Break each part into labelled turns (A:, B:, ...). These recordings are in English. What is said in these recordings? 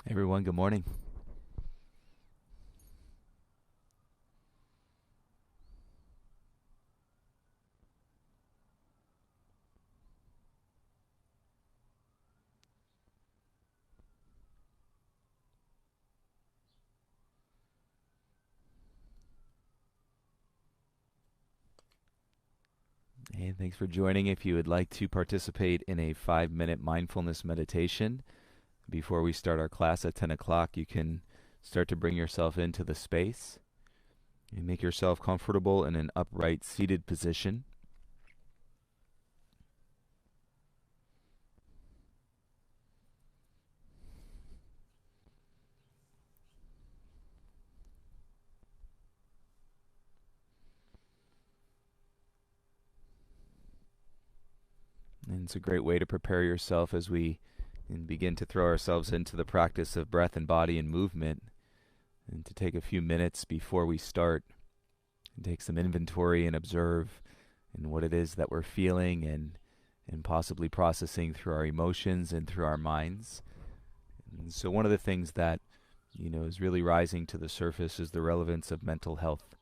A: Hey everyone, good morning. Hey, thanks for joining. If you would like to participate in a 5 minute mindfulness meditation before we start our class at 10 o'clock, you can start to bring yourself into the space and make yourself comfortable in an upright seated position. And it's a great way to prepare yourself as we begin to throw ourselves into the practice of breath and body and movement, and to take a few minutes before we start and take some inventory and observe and what it is that we're feeling and possibly processing through our emotions and through our minds. And so one of the things that is really rising to the surface is the relevance of mental health,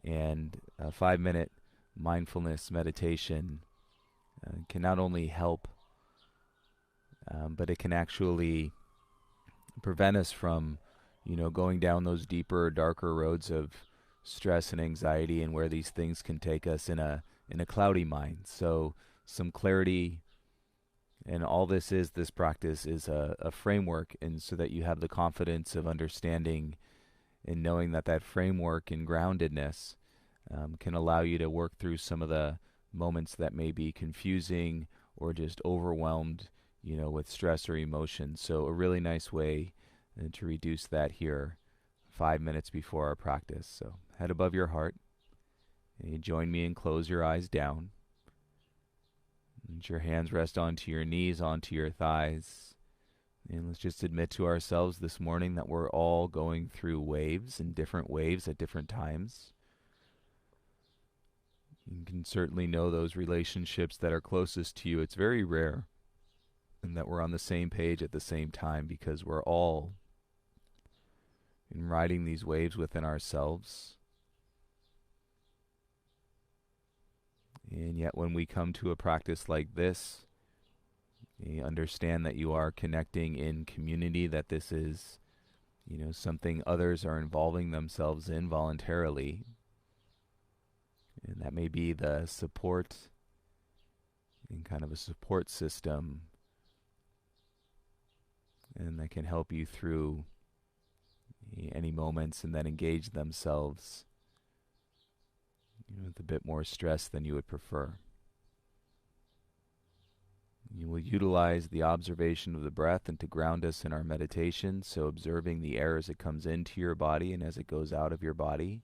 A: and a 5 minute mindfulness meditation can not only help, but it can actually prevent us from going down those deeper, darker roads of stress and anxiety, and where these things can take us in a cloudy mind. So some clarity, and all this practice is a framework, and so that you have the confidence of understanding and knowing that that framework and groundedness can allow you to work through some of the moments that may be confusing or just overwhelmed, with stress or emotion. So a really nice way to reduce that here 5 minutes before our practice. So head above your heart, and you join me and close your eyes down. Let your hands rest onto your knees, onto your thighs. And let's just admit to ourselves this morning that we're all going through waves, and different waves at different times. You can certainly know those relationships that are closest to you. It's very rare and that we're on the same page at the same time, because we're all in riding these waves within ourselves. And yet when we come to a practice like this, you understand that you are connecting in community, that this is, something others are involving themselves in voluntarily. And that may be the support, in kind of a support system, and that can help you through any moments, and then engage themselves with a bit more stress than you would prefer. You will utilize the observation of the breath and to ground us in our meditation, so observing the air as it comes into your body and as it goes out of your body.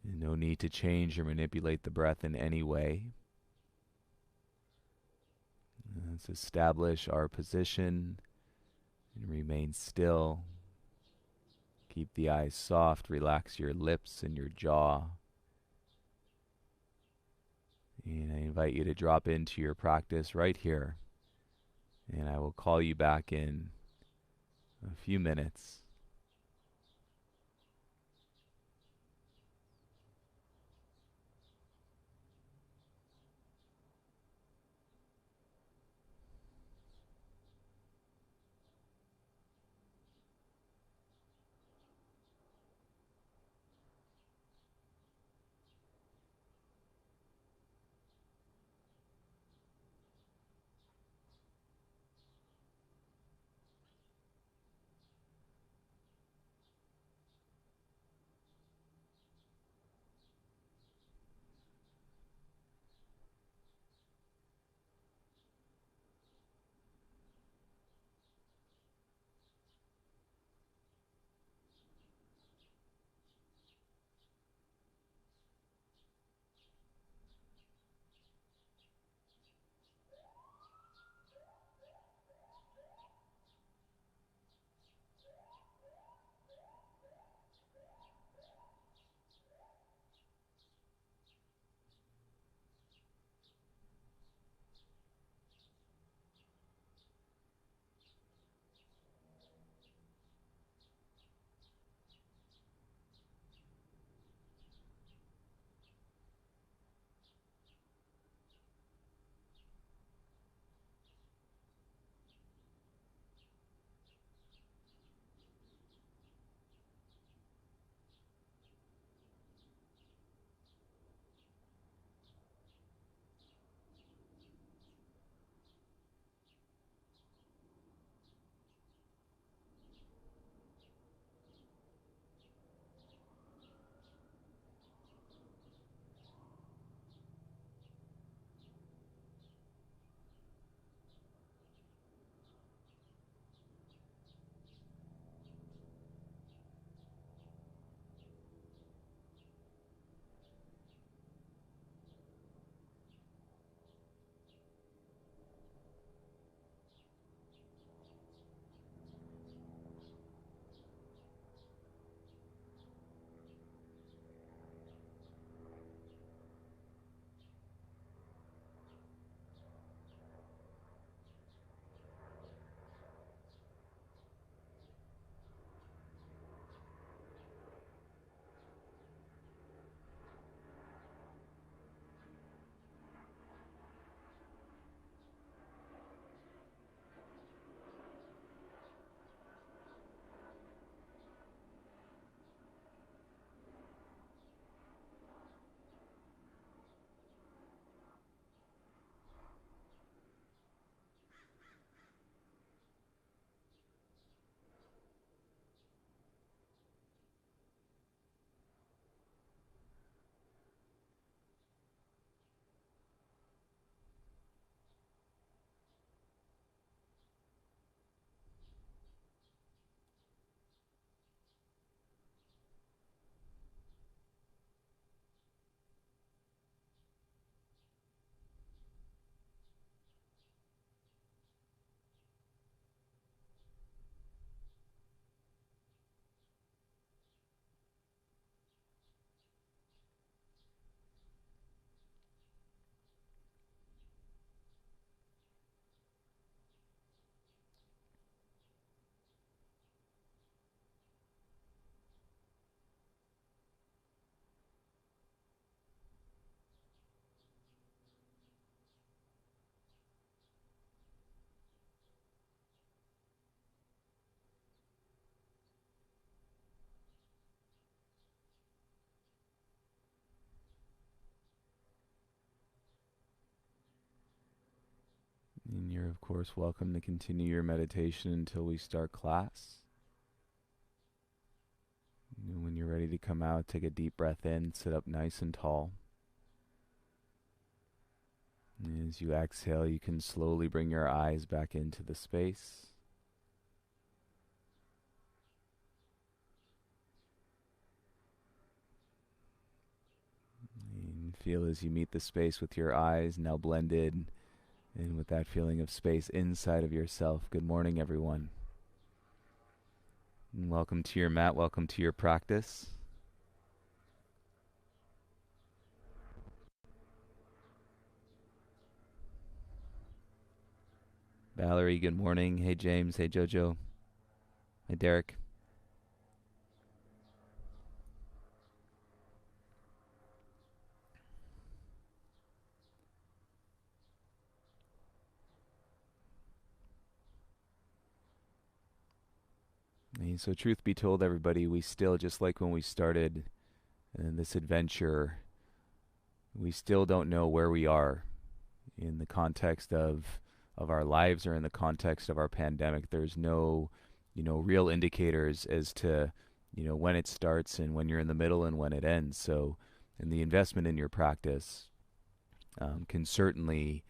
A: And no need to change or manipulate the breath in any way. Let's establish our position and remain still. Keep the eyes soft, relax your lips and your jaw. And I invite you to drop into your practice right here. And I will call you back in a few minutes. of course, welcome to continue your meditation until we start class. And when you're ready to come out, take a deep breath in, sit up nice and tall. And as you exhale, you can slowly bring your eyes back into the space. And feel as you meet the space with your eyes now blended, and with that feeling of space inside of yourself. Good morning, everyone. And welcome to your mat, welcome to your practice. Valerie, good morning. Hey, James. Hey, Jojo. Hey, Derek. And so truth be told, everybody, we still, just like when we started this adventure, we still don't know where we are in the context of our lives or in the context of our pandemic. There's no, real indicators as to, when it starts and when you're in the middle and when it ends. So, and the investment in your practice can certainly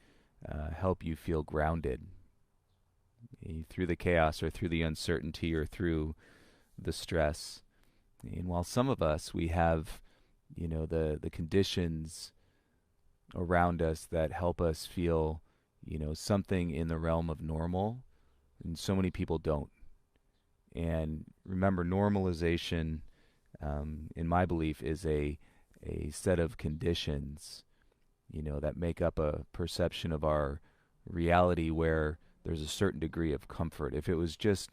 A: help you feel grounded through the chaos or through the uncertainty or through the stress. And while some of us, we have, the conditions around us that help us feel, something in the realm of normal, and so many people don't. And remember, normalization, in my belief, is a set of conditions, that make up a perception of our reality where there's a certain degree of comfort. If it was just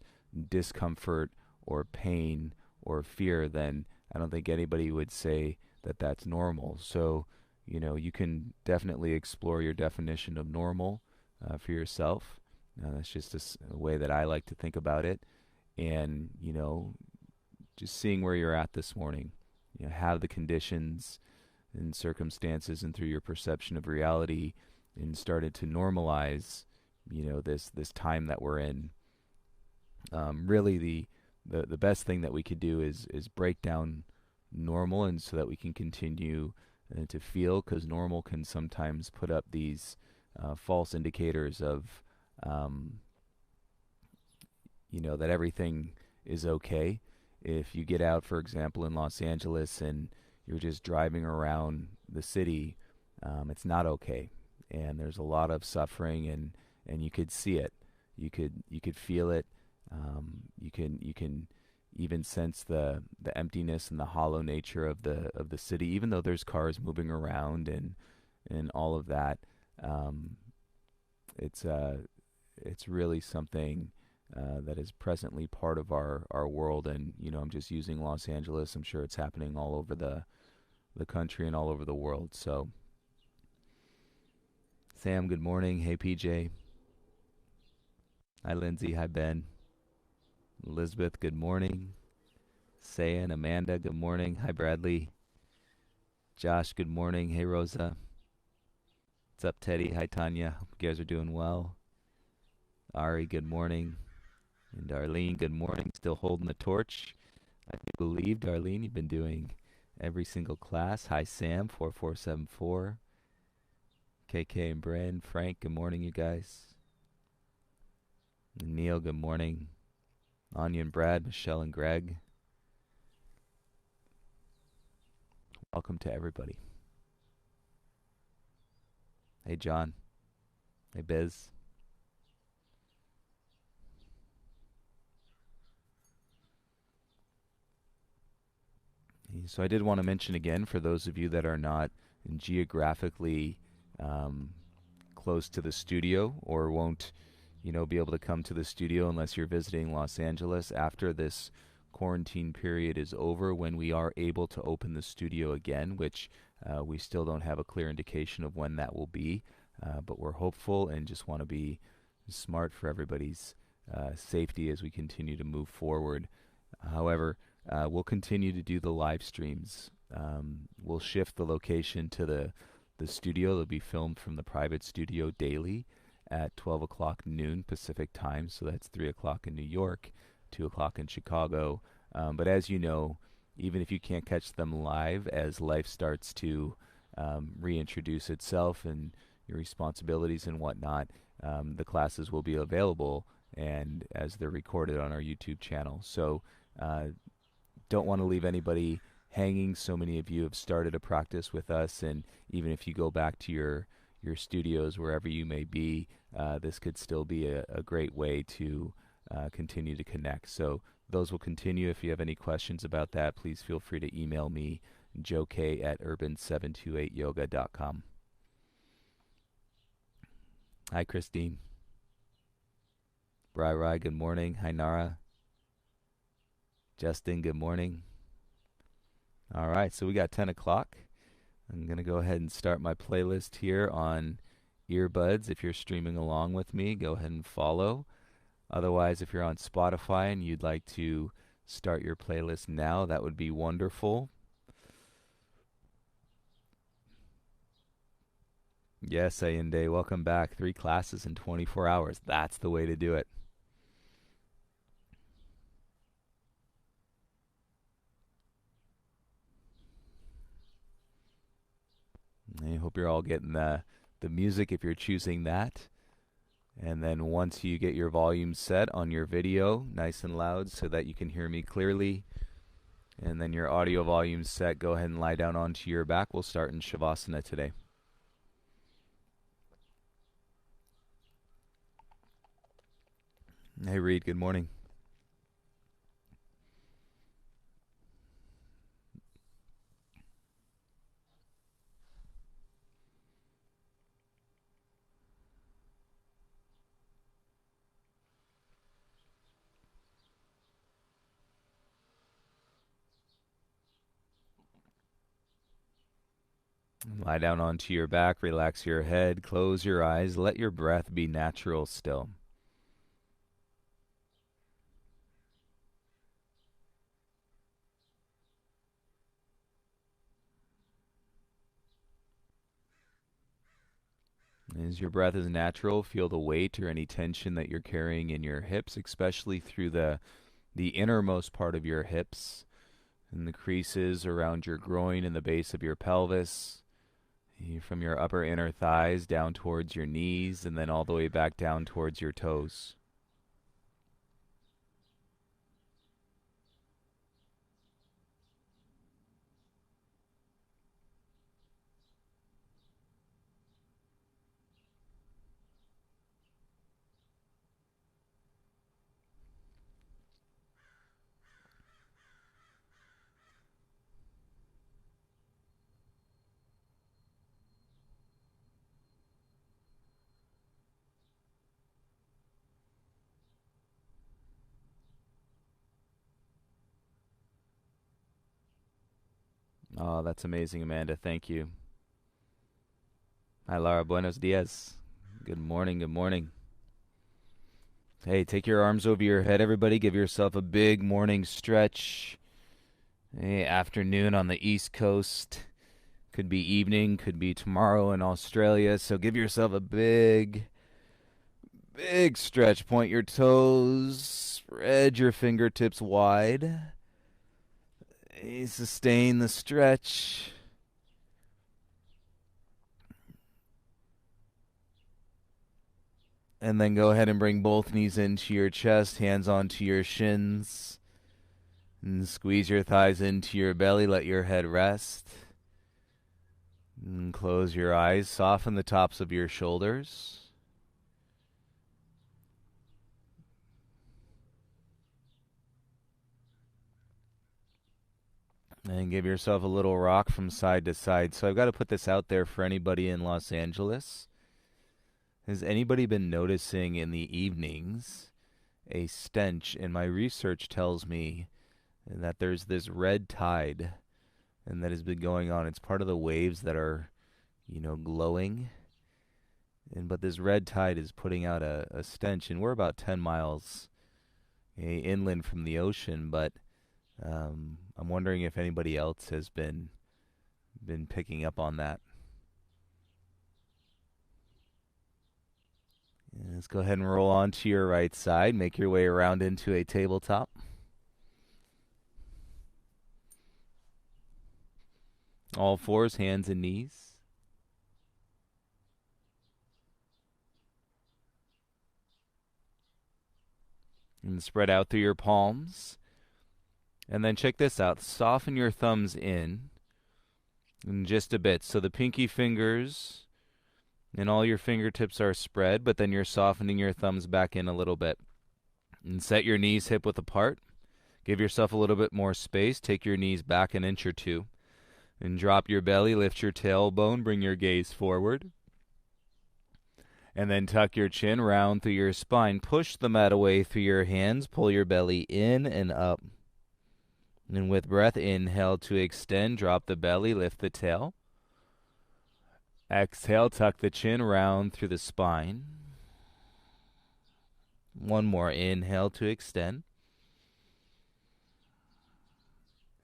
A: discomfort or pain or fear, then I don't think anybody would say that that's normal. So, you can definitely explore your definition of normal for yourself. That's just a way that I like to think about it. And, just seeing where you're at this morning, have the conditions and circumstances and through your perception of reality and started to normalize, this time that we're in. Really the best thing that we could do is break down normal, and so that we can continue to feel, because normal can sometimes put up these false indicators of that everything is okay. If you get out, for example, in Los Angeles and you're just driving around the city, it's not okay, and there's a lot of suffering, and you could see it, you could feel it, you can even sense the emptiness and the hollow nature of the city, even though there's cars moving around and all of that. It's really something that is presently part of our world, and I'm just using Los Angeles. I'm sure it's happening all over the country and all over the world. So, Sam, good morning. Hey, PJ. Hi, Lindsay. Hi, Ben. Elizabeth, good morning. Sayan, Amanda, good morning. Hi, Bradley. Josh, good morning. Hey, Rosa. What's up, Teddy? Hi, Tanya. Hope you guys are doing well. Ari, good morning. And Darlene, good morning. Still holding the torch. I believe, Darlene, you've been doing every single class. Hi, Sam, 4474. KK and Bren. Frank, good morning, you guys. And Neil, good morning. Anya and Brad, Michelle and Greg. Welcome to everybody. Hey, John. Hey, Biz. So I did want to mention again, for those of you that are not geographically close to the studio, or won't, be able to come to the studio unless you're visiting Los Angeles, after this quarantine period is over, when we are able to open the studio again, which we still don't have a clear indication of when that will be, but we're hopeful and just want to be smart for everybody's safety as we continue to move forward. However, we'll continue to do the live streams. We'll shift the location to the studio. They'll be filmed from the private studio daily. at 12 o'clock noon Pacific time. So that's 3 o'clock in New York, 2 o'clock in Chicago. But as you know, even if you can't catch them live, as life starts to reintroduce itself and your responsibilities and whatnot, the classes will be available and as they're recorded on our YouTube channel. So don't want to leave anybody hanging. So many of you have started a practice with us, and even if you go back to your studios wherever you may be, this could still be a great way to continue to connect. So those will continue. If you have any questions about that, please feel free to email me, joek@urban728yoga.com. Hi, Christine. Rai, good morning. Hi, Nara. Justin, good morning. All right, so we got 10 o'clock. I'm going to go ahead and start my playlist here on earbuds. If you're streaming along with me, go ahead and follow. Otherwise, if you're on Spotify and you'd like to start your playlist now, that would be wonderful. Yes, Ayinde, welcome back. 3 classes in 24 hours. That's the way to do it. I hope you're all getting the music if you're choosing that. And then once you get your volume set on your video, nice and loud so that you can hear me clearly, and then your audio volume set, go ahead and lie down onto your back. We'll start in Shavasana today. Hey, Reed, good morning. Lie down onto your back, relax your head, close your eyes, let your breath be natural still. As your breath is natural, feel the weight or any tension that you're carrying in your hips, especially through the innermost part of your hips and the creases around your groin and the base of your pelvis, from your upper inner thighs down towards your knees, and then all the way back down towards your toes. Oh, that's amazing, Amanda. Thank you. Hi, Lara. Buenos dias. Good morning. Good morning. Hey, take your arms over your head, everybody. Give yourself a big morning stretch. Hey, afternoon on the East Coast. Could be evening, could be tomorrow in Australia. So give yourself a big stretch. Point your toes. Spread your fingertips wide. Hey, sustain the stretch. And then go ahead and bring both knees into your chest, hands onto your shins. And squeeze your thighs into your belly. Let your head rest. And close your eyes. Soften the tops of your shoulders. And give yourself a little rock from side to side. So I've got to put this out there for anybody in Los Angeles. Has anybody been noticing in the evenings a stench? And my research tells me that there's this red tide, and that has been going on. It's part of the waves that are, glowing. But this red tide is putting out a stench, and we're about 10 miles inland from the ocean. But I'm wondering if anybody else has been picking up on that. And let's go ahead and roll onto your right side. Make your way around into a tabletop. All fours, hands and knees. And spread out through your palms. And then check this out. Soften your thumbs in just a bit. So the pinky fingers and all your fingertips are spread, but then you're softening your thumbs back in a little bit. And set your knees hip width apart. Give yourself a little bit more space. Take your knees back an inch or two. And drop your belly, lift your tailbone, bring your gaze forward. And then tuck your chin round through your spine. Push the mat away through your hands. Pull your belly in and up. And with breath, inhale to extend. Drop the belly, lift the tail. Exhale, tuck the chin round through the spine. One more. Inhale to extend.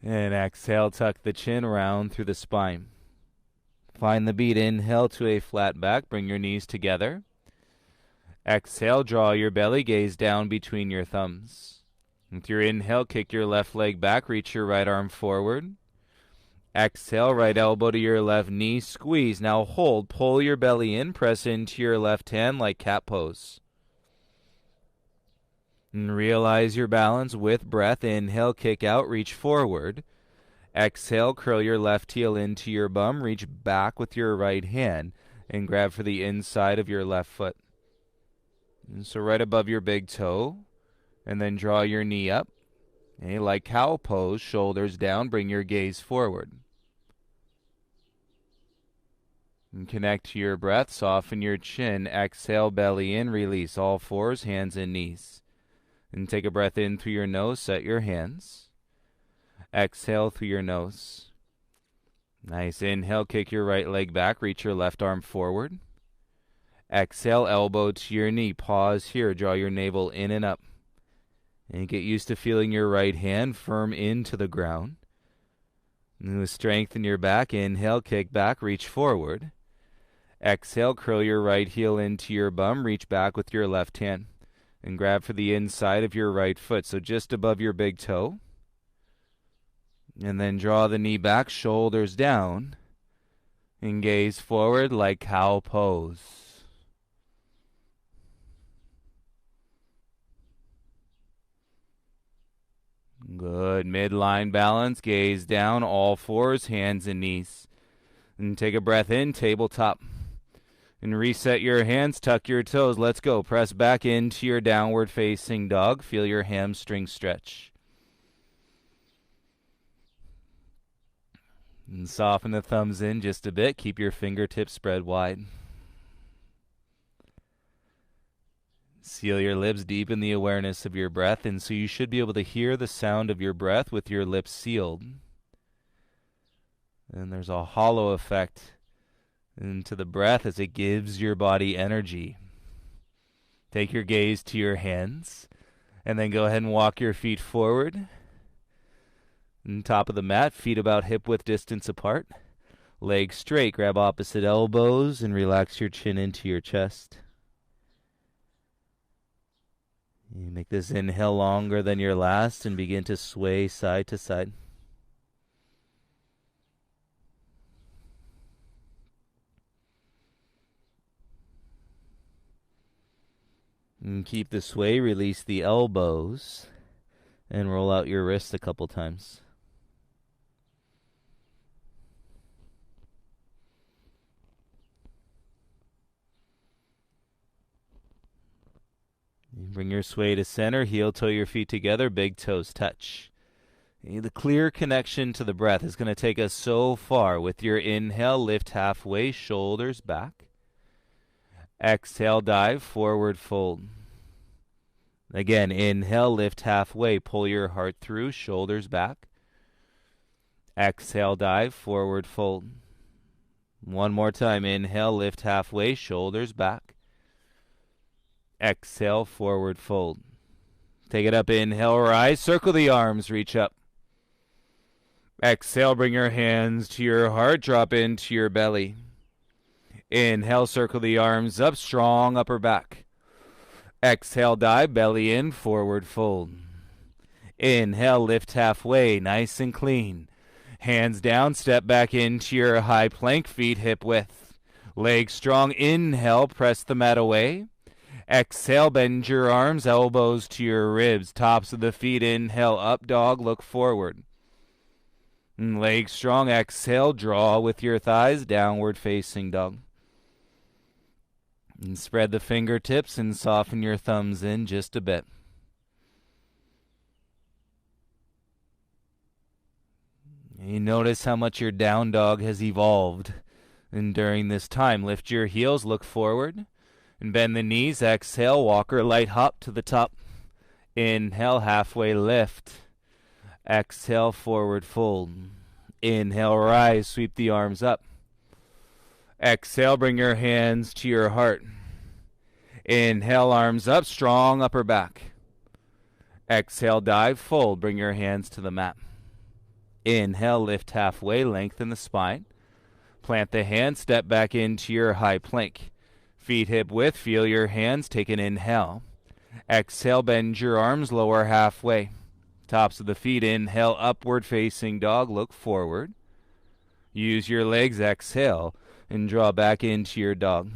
A: And exhale, tuck the chin round through the spine. Find the beat. Inhale to a flat back. Bring your knees together. Exhale, draw your belly, gaze down between your thumbs. With your inhale, kick your left leg back, reach your right arm forward. Exhale, right elbow to your left knee, squeeze. Now hold, pull your belly in, press into your left hand like cat pose. And realize your balance with breath. Inhale, kick out, reach forward. Exhale, curl your left heel into your bum, reach back with your right hand, and grab for the inside of your left foot. And so right above your big toe, and then draw your knee up. Okay, like cow pose, shoulders down, bring your gaze forward. And connect to your breath, soften your chin, exhale, belly in, release all fours, hands and knees. And take a breath in through your nose, set your hands. Exhale through your nose. Nice. Inhale, kick your right leg back, reach your left arm forward. Exhale, elbow to your knee. Pause here, draw your navel in and up. And get used to feeling your right hand firm into the ground. And with strength in your back, inhale, kick back, reach forward. Exhale, curl your right heel into your bum, reach back with your left hand. And grab for the inside of your right foot, so just above your big toe. And then draw the knee back, shoulders down. And gaze forward like cow pose. Good. Midline balance, gaze down, all fours, hands and knees. And take a breath in, tabletop. And reset your hands, tuck your toes. Let's go. Press back into your downward facing dog. Feel your hamstring stretch. And soften the thumbs in just a bit. Keep your fingertips spread wide. Seal your lips, deepen the awareness of your breath, and so you should be able to hear the sound of your breath with your lips sealed. And there's a hollow effect into the breath as it gives your body energy. Take your gaze to your hands, and then go ahead and walk your feet forward. And top of the mat, feet about hip width distance apart. Legs straight, grab opposite elbows, and relax your chin into your chest. You make this inhale longer than your last and begin to sway side to side. And keep the sway, release the elbows, and roll out your wrists a couple times. Bring your sway to center, heel toe your feet together, big toes touch. The clear connection to the breath is going to take us so far. With your inhale, lift halfway, shoulders back. Exhale, dive, forward fold. Again, inhale, lift halfway, pull your heart through, shoulders back. Exhale, dive, forward fold. One more time, inhale, lift halfway, shoulders back. Exhale, forward fold. Take it up, inhale, rise, circle the arms, reach up. Exhale, bring your hands to your heart, drop into your belly. Inhale, circle the arms up, strong upper back. Exhale, dive, belly in, forward fold. Inhale, lift halfway, nice and clean. Hands down, step back into your high plank, feet hip width. Legs strong, inhale, press the mat away. Exhale, bend your arms, elbows to your ribs, tops of the feet, inhale, up dog, look forward. And legs strong, exhale, draw with your thighs, downward facing dog. And spread the fingertips and soften your thumbs in just a bit. You notice how much your down dog has evolved. And during this time, lift your heels, look forward, and bend the knees. Exhale, walker light hop to the top. Inhale, halfway lift. Exhale, forward fold. Inhale, rise, sweep the arms up. Exhale, bring your hands to your heart. Inhale, arms up, strong upper back. Exhale, dive, fold, bring your hands to the mat. Inhale, lift halfway, lengthen the spine. Plant the hands, step back into your high plank. Feet hip width, feel your hands, take an inhale. Exhale, bend your arms, lower halfway. Tops of the feet, inhale, upward facing dog, look forward. Use your legs, exhale, and draw back into your dog.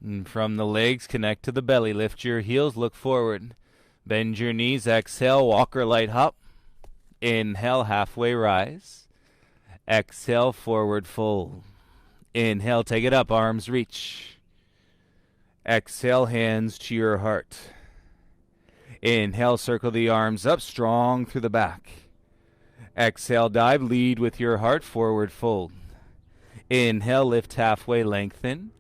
A: And from the legs, connect to the belly. Lift your heels, look forward. Bend your knees, exhale, walker light hop. Inhale, halfway rise. Exhale, forward fold. Inhale, take it up, arms reach. Exhale, hands to your heart. Inhale, circle the arms up, strong through the back. Exhale, dive, lead with your heart, forward fold. Inhale, lift halfway, lengthen.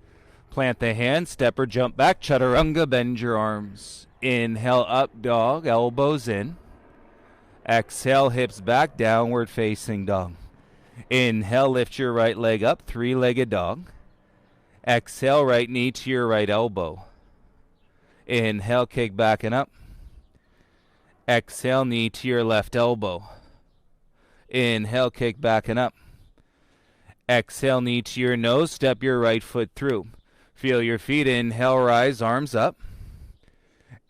A: Plant the hands, step or jump back, chaturanga, bend your arms. Inhale, up dog, elbows in. Exhale, hips back, downward facing dog. Inhale, lift your right leg up, three-legged dog. Exhale, right knee to your right elbow. Inhale, kick back and up. Exhale, knee to your left elbow. Inhale, kick back and up. Exhale, knee to your nose, step your right foot through. Feel your feet, inhale, rise, arms up.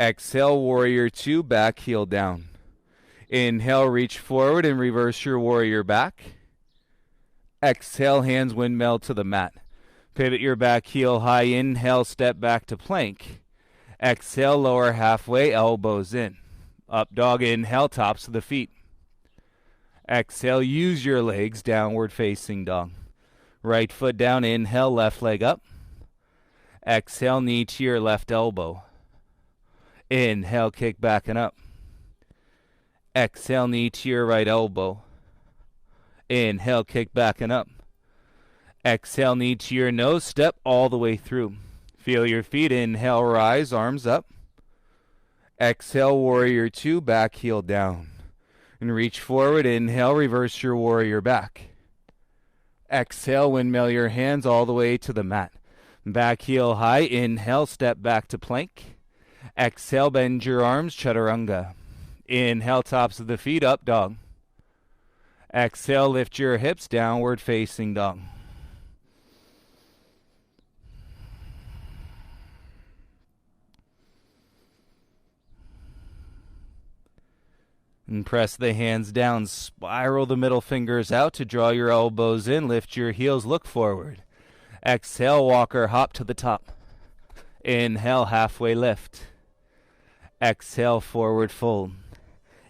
A: Exhale, warrior two, back heel down. Inhale, reach forward and reverse your warrior back. Exhale, hands windmill to the mat. Pivot your back heel high, inhale, step back to plank. Exhale, lower halfway, elbows in. Up dog, inhale, tops of the feet. Exhale, use your legs, downward facing dog. Right foot down, inhale, left leg up. Exhale, knee to your left elbow. Inhale, kick back and up. Exhale, knee to your right elbow. Inhale, kick back and up. Exhale, knee to your nose, step all the way through. Feel your feet, inhale, rise, arms up. Exhale, warrior two, back heel down. And reach forward, inhale, reverse your warrior back. Exhale, windmill your hands all the way to the mat. Back heel high, inhale, step back to plank. Exhale, bend your arms, chaturanga. Inhale, tops of the feet, up dog. Exhale, lift your hips, downward facing dog. And press the hands down, spiral the middle fingers out to draw your elbows in, lift your heels, look forward. Exhale, walker hop to the top. Inhale, halfway lift. Exhale, forward fold.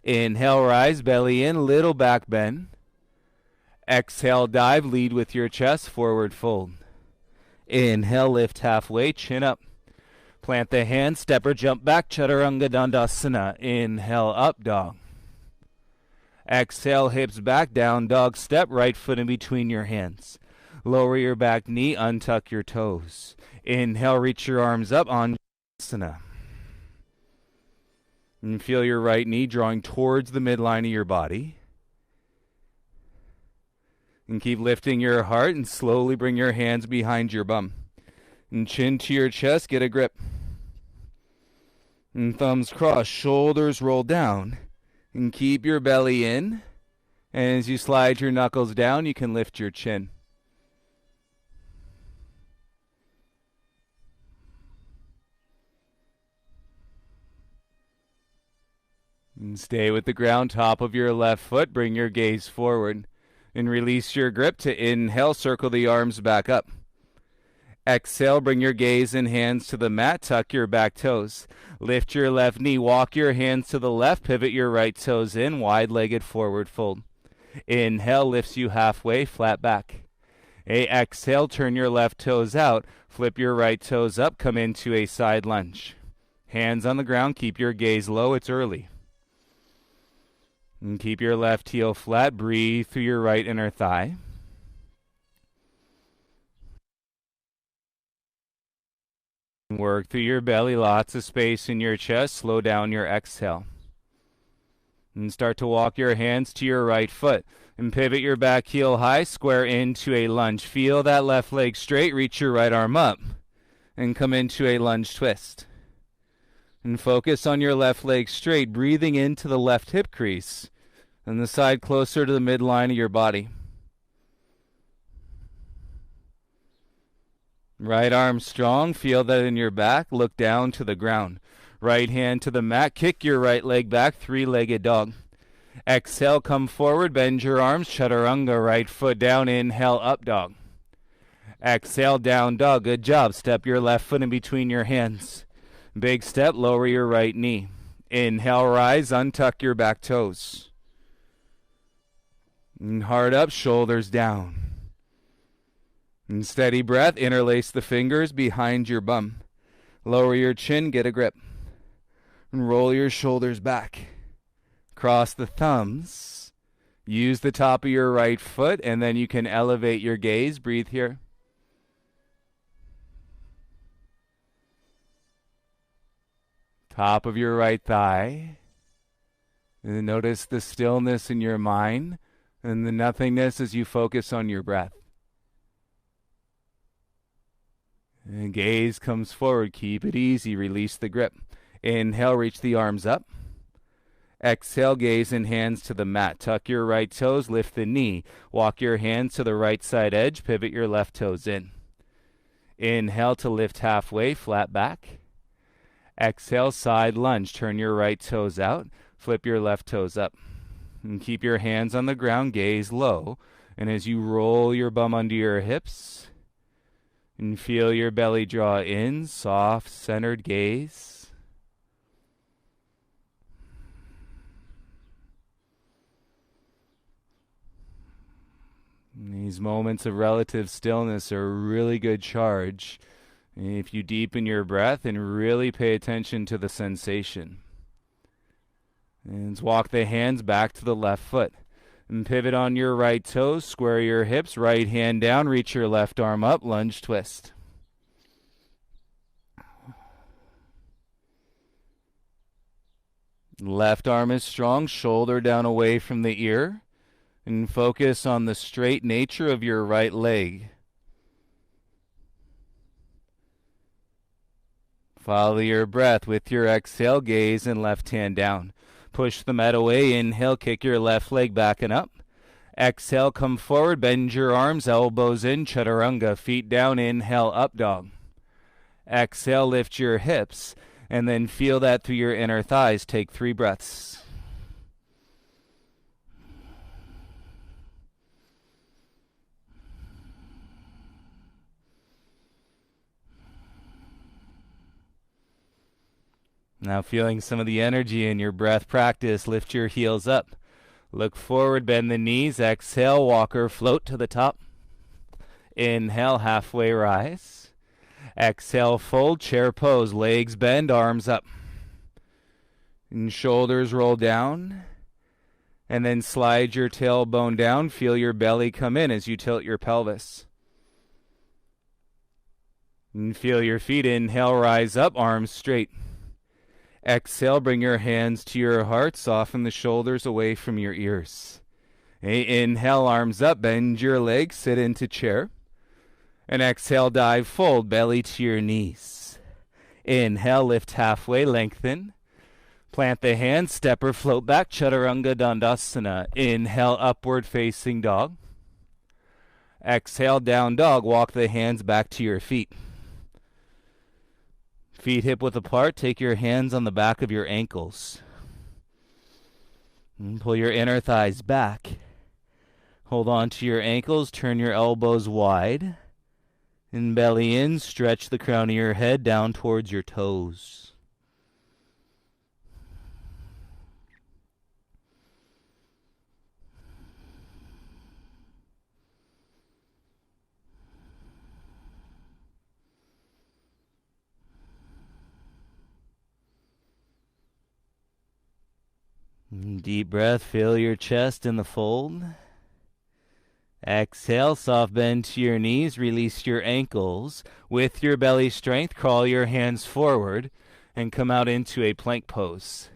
A: Inhale, rise, belly in, little back bend. Exhale, dive, lead with your chest, forward fold. Inhale, lift halfway, chin up. Plant the hands, step or jump back, chaturanga dandasana. Inhale, up dog. Exhale, hips back, down dog, step, right foot in between your hands. Lower your back knee, untuck your toes. Inhale, reach your arms up, Anjasana. And feel your right knee drawing towards the midline of your body. And keep lifting your heart and slowly bring your hands behind your bum. And chin to your chest, get a grip. And thumbs crossed, shoulders roll down. And keep your belly in. And as you slide your knuckles down, you can lift your chin. And stay with the ground, top of your left foot. Bring your gaze forward. And release your grip to inhale, circle the arms back up. Exhale, bring your gaze and hands to the mat, tuck your back toes. Lift your left knee, walk your hands to the left, pivot your right toes in, wide-legged forward fold. Inhale, lifts you halfway, flat back. Exhale, turn your left toes out, flip your right toes up, come into a side lunge. Hands on the ground, keep your gaze low, it's early. And keep your left heel flat, breathe through your right inner thigh. Work through your belly, lots of space in your chest, slow down your exhale. And start to walk your hands to your right foot. And pivot your back heel high, square into a lunge. Feel that left leg straight, reach your right arm up. And come into a lunge twist. And focus on your left leg straight, breathing into the left hip crease. And the side closer to the midline of your body. Right arm strong, feel that in your back, look down to the ground. Right hand to the mat, kick your right leg back, three-legged dog. Exhale, come forward, bend your arms, chaturanga, right foot down, inhale, up dog. Exhale, down dog, good job. Step your left foot in between your hands. Big step, lower your right knee. Inhale, rise, untuck your back toes. And heart up, shoulders down. And steady breath, interlace the fingers behind your bum. Lower your chin, get a grip. And roll your shoulders back. Cross the thumbs. Use the top of your right foot, and then you can elevate your gaze. Breathe here. Top of your right thigh. And notice the stillness in your mind and the nothingness as you focus on your breath. And gaze comes forward. Keep it easy. Release the grip. Inhale, reach the arms up. Exhale, gaze and hands to the mat. Tuck your right toes, lift the knee. Walk your hands to the right side edge. Pivot your left toes in. Inhale to lift halfway, flat back. Exhale, side lunge. Turn your right toes out. Flip your left toes up. And keep your hands on the ground, gaze low. And as you roll your bum under your hips, and feel your belly draw in, soft, centered gaze. And these moments of relative stillness are a really good charge if you deepen your breath and really pay attention to the sensation. And walk the hands back to the left foot. And pivot on your right toes, square your hips, right hand down, reach your left arm up, lunge twist. Left arm is strong, shoulder down away from the ear, and focus on the straight nature of your right leg. Follow your breath with your exhale, gaze and left hand down. Push the mat away, inhale, kick your left leg back and up. Exhale, come forward, bend your arms, elbows in, chaturanga, feet down, inhale, up dog. Exhale, lift your hips, and then feel that through your inner thighs. Take 3 breaths. Now feeling some of the energy in your breath practice, lift your heels up. Look forward, bend the knees. Exhale, walker, float to the top. Inhale, halfway rise. Exhale, fold, chair pose. Legs bend, arms up. And shoulders roll down. And then slide your tailbone down. Feel your belly come in as you tilt your pelvis. And feel your feet. Inhale, rise up, arms straight. Exhale, bring your hands to your heart. Soften the shoulders away from your ears. Inhale, arms up. Bend your legs. Sit into chair. And exhale, dive, fold, belly to your knees. Inhale, lift halfway, lengthen. Plant the hands, step or float back, Chaturanga Dandasana. Inhale, upward facing dog. Exhale, down dog. Walk the hands back to your feet. Feet hip width apart. Take your hands on the back of your ankles. And pull your inner thighs back. Hold on to your ankles. Turn your elbows wide. And belly in. Stretch the crown of your head down towards your toes. Deep breath, feel your chest in the fold. Exhale, soft bend to your knees, release your ankles. With your belly strength, crawl your hands forward and come out into a plank pose.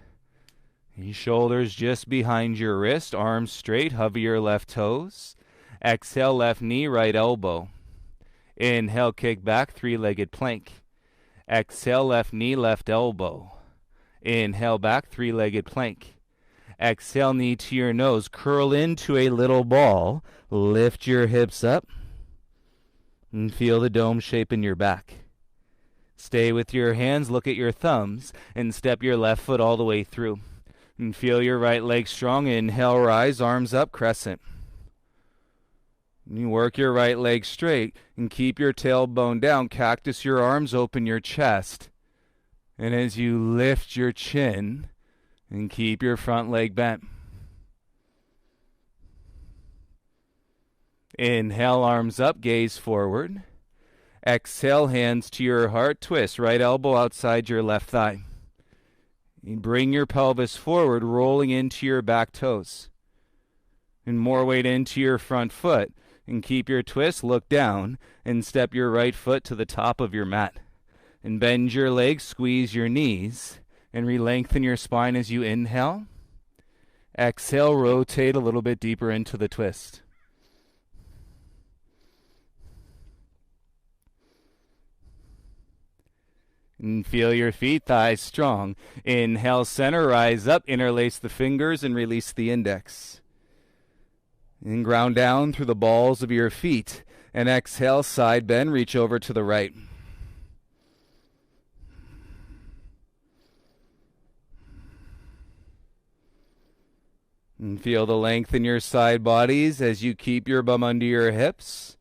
A: Your shoulders just behind your wrist, arms straight, hover your left toes. Exhale, left knee, right elbow. Inhale, kick back, three-legged plank. Exhale, left knee, left elbow. Inhale, back, three-legged plank. Exhale, knee to your nose. Curl into a little ball. Lift your hips up. And feel the dome shape in your back. Stay with your hands. Look at your thumbs. And step your left foot all the way through. And feel your right leg strong. Inhale, rise. Arms up, crescent. And you work your right leg straight. And keep your tailbone down. Cactus your arms. Open your chest. And as you lift your chin, and keep your front leg bent. Inhale, arms up, gaze forward. Exhale, hands to your heart, twist. Right elbow outside your left thigh. And bring your pelvis forward, rolling into your back toes. And more weight into your front foot. And keep your twist, look down, and step your right foot to the top of your mat. And bend your legs, squeeze your knees. And re-lengthen your spine as you inhale. Exhale, rotate a little bit deeper into the twist. And feel your feet, thighs strong. Inhale, center, rise up, interlace the fingers and release the index. And ground down through the balls of your feet. And exhale, side bend, reach over to the right. And feel the length in your side bodies as you keep your bum under your hips,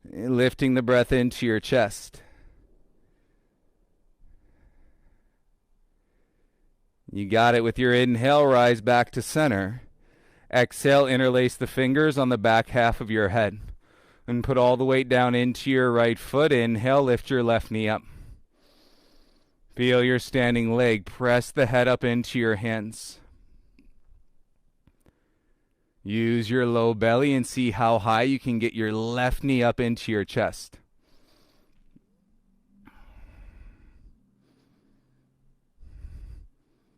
A: lifting the breath into your chest. You got it. With your inhale, rise back to center. Exhale, interlace the fingers on the back half of your head. And put all the weight down into your right foot. Inhale, lift your left knee up. Feel your standing leg. Press the head up into your hands. Use your low belly and see how high you can get your left knee up into your chest.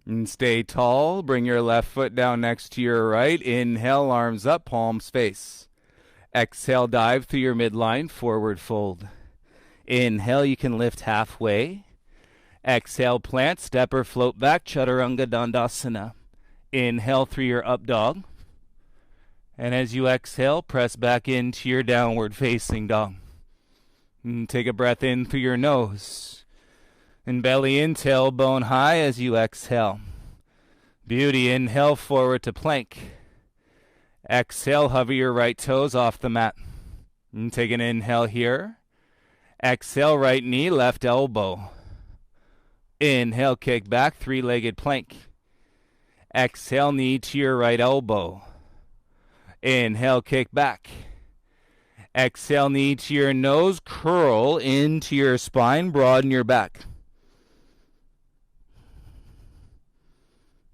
A: And stay tall. Bring your left foot down next to your right. Inhale, arms up, palms face. Exhale, dive through your midline, forward fold. Inhale, you can lift halfway. Exhale, plant, step or float back, Chaturanga Dandasana. Inhale through your up dog. And as you exhale, press back into your downward facing dog. And take a breath in through your nose. And belly in, tailbone high as you exhale. Beauty, inhale forward to plank. Exhale, hover your right toes off the mat. And take an inhale here. Exhale, right knee, left elbow. Inhale, kick back, three-legged plank. Exhale, knee to your right elbow. Inhale, kick back. Exhale, knee to your nose, curl into your spine, broaden your back.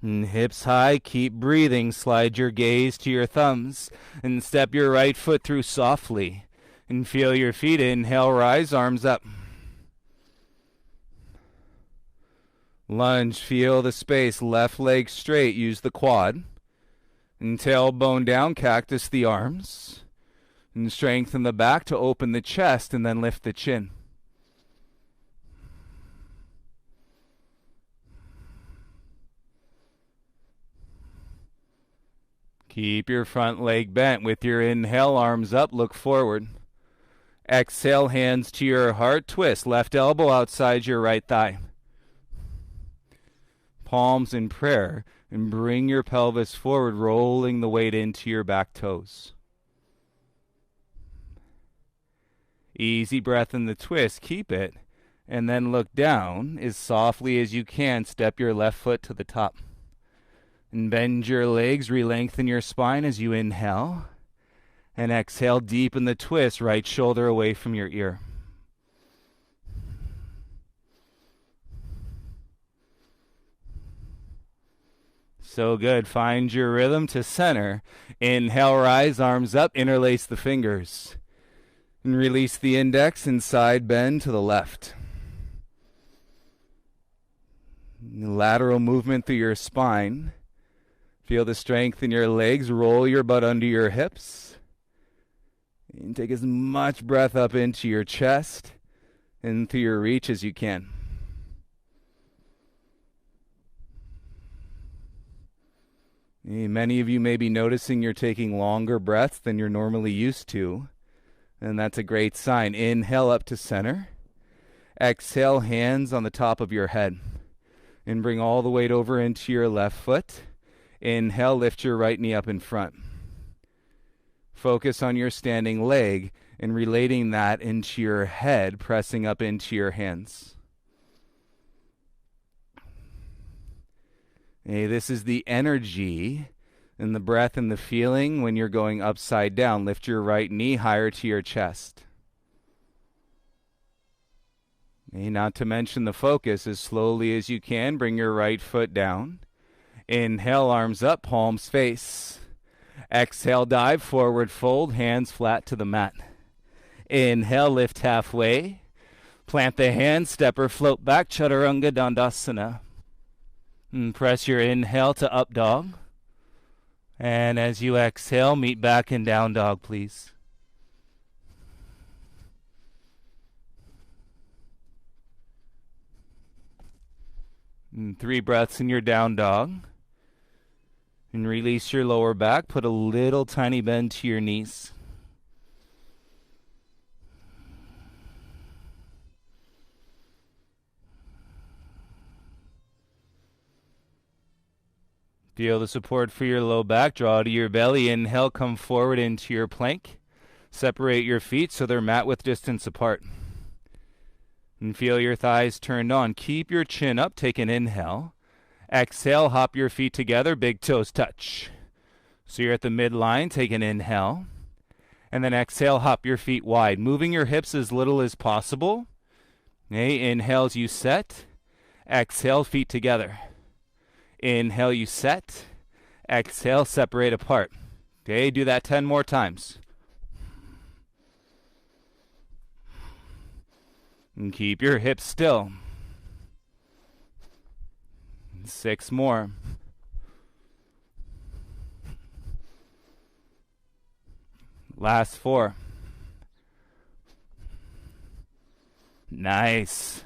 A: And hips high, keep breathing. Slide your gaze to your thumbs and step your right foot through softly. And feel your feet. Inhale, rise, arms up. Lunge, feel the space. Left leg straight, use the quad. And tailbone down, cactus the arms. And strengthen the back to open the chest and then lift the chin. Keep your front leg bent. With your inhale, arms up, look forward. Exhale, hands to your heart, twist. Left elbow outside your right thigh. Palms in prayer, and bring your pelvis forward, rolling the weight into your back toes. Easy breath in the twist, keep it, and then look down as softly as you can. Step your left foot to the top. And bend your legs, re-lengthen your spine as you inhale. And exhale, deepen the twist, right shoulder away from your ear. So good. Find your rhythm to center. Inhale, rise, arms up, interlace the fingers. And release the index and side bend to the left. Lateral movement through your spine. Feel the strength in your legs. Roll your butt under your hips. And take as much breath up into your chest and through your reach as you can. Many of you may be noticing you're taking longer breaths than you're normally used to, and that's a great sign. Inhale up to center. Exhale, hands on the top of your head, and bring all the weight over into your left foot. Inhale, lift your right knee up in front. Focus on your standing leg and relating that into your head, pressing up into your hands. This is the energy and the breath and the feeling when you're going upside down. Lift your right knee higher to your chest. Not to mention the focus, as slowly as you can, bring your right foot down. Inhale, arms up, palms face. Exhale, dive, forward fold, hands flat to the mat. Inhale, lift halfway. Plant the hands, step or float back, Chaturanga Dandasana. And press your inhale to up dog. And as you exhale, meet back in down dog, please. And 3 breaths in your down dog. And release your lower back. Put a little tiny bend to your knees. Feel the support for your low back. Draw to your belly. Inhale, come forward into your plank. Separate your feet so they're mat width distance apart. And feel your thighs turned on. Keep your chin up. Take an inhale. Exhale, hop your feet together. Big toes touch. So you're at the midline. Take an inhale. And then exhale, hop your feet wide. Moving your hips as little as possible. Okay, inhales, you set. Exhale, feet together. Inhale, you set. Exhale, separate apart. Okay, do that 10 more times. And keep your hips still. 6 more. Last 4. Nice.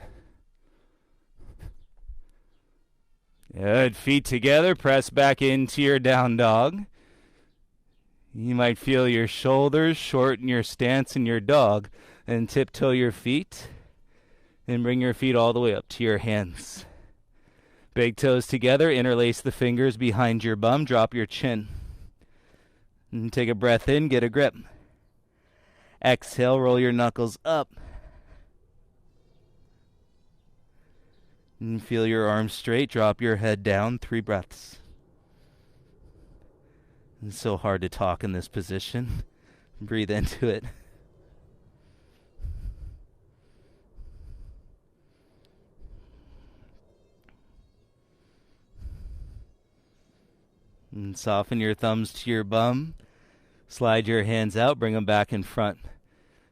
A: Good. Feet together. Press back into your down dog. You might feel your shoulders shorten your stance in your dog. And tiptoe your feet. And bring your feet all the way up to your hands. Big toes together. Interlace the fingers behind your bum. Drop your chin. And take a breath in. Get a grip. Exhale. Roll your knuckles up. And feel your arms straight. Drop your head down. 3 breaths. It's so hard to talk in this position. Breathe into it. And soften your thumbs to your bum. Slide your hands out. Bring them back in front.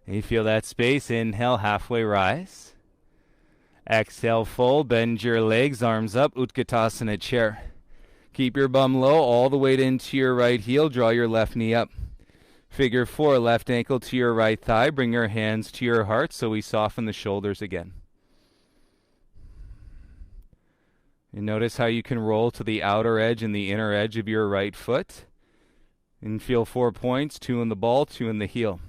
A: And you feel that space. Inhale, halfway rise. Exhale, fold. Bend your legs, arms up. Utkatasana chair. Keep your bum low. All the weight into your right heel. Draw your left knee up. Figure 4. Left ankle to your right thigh. Bring your hands to your heart so we soften the shoulders again. And notice how you can roll to the outer edge and the inner edge of your right foot.
B: And feel 4 points, 2 in the ball, 2 in the heel.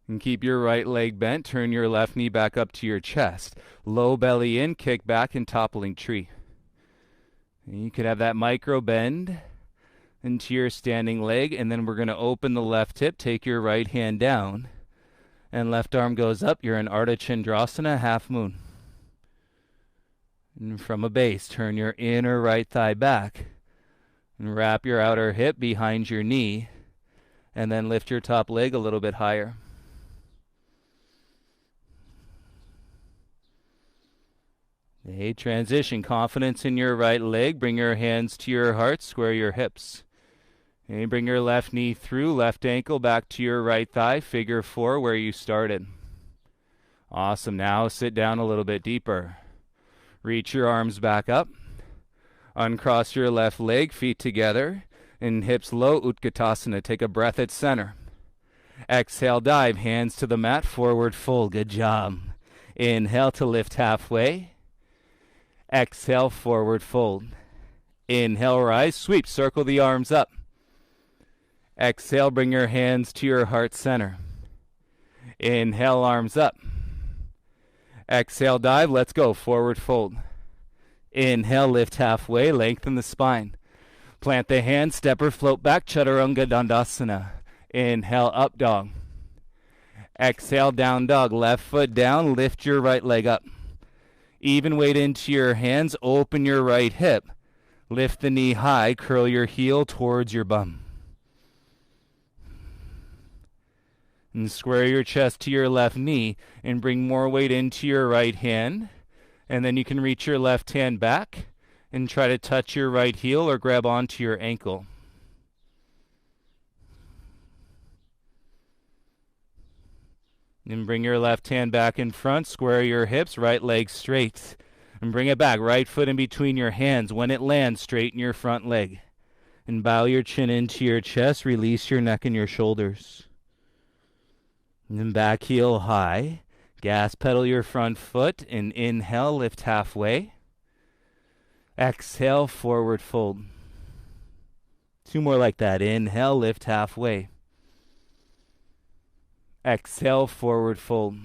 B: And keep your right leg bent. Turn your left knee back up to your chest. Low belly in, kick back, and toppling tree. And you could have that micro bend into your standing leg, and then we're going to open the left hip, take your right hand down, and left arm goes up. You're in Ardha Chandrasana, half moon. And from a base, turn your inner right thigh back, and wrap your outer hip behind your knee, and then lift your top leg a little bit higher. Okay, transition, confidence in your right leg. Bring your hands to your heart, square your hips. Okay, bring your left knee through, left ankle back to your right thigh, figure 4 where you started. Awesome, now sit down a little bit deeper. Reach your arms back up. Uncross your left leg, feet together, and hips low, Utkatasana. Take a breath at center. Exhale, dive, hands to the mat, forward fold, good job. Inhale to lift halfway. Exhale, forward fold. Inhale, rise, sweep, circle the arms up. Exhale, bring your hands to your heart center. Inhale, arms up. Exhale, dive, let's go, forward fold. Inhale, lift halfway, lengthen the spine. Plant the hands, step or float back, Chaturanga Dandasana. Inhale, up dog. Exhale, down dog, left foot down, lift your right leg up. Even weight into your hands, open your right hip. Lift the knee high, curl your heel towards your bum. And square your chest to your left knee and bring more weight into your right hand. And then you can reach your left hand back and try to touch your right heel or grab onto your ankle. And bring your left hand back in front, square your hips, right leg straight. And bring it back, right foot in between your hands. When it lands, straighten your front leg. And bow your chin into your chest, release your neck and your shoulders. And then back heel high. Gas pedal your front foot and inhale, lift halfway. Exhale, forward fold. 2 more like that. Inhale, lift halfway. Exhale, forward fold.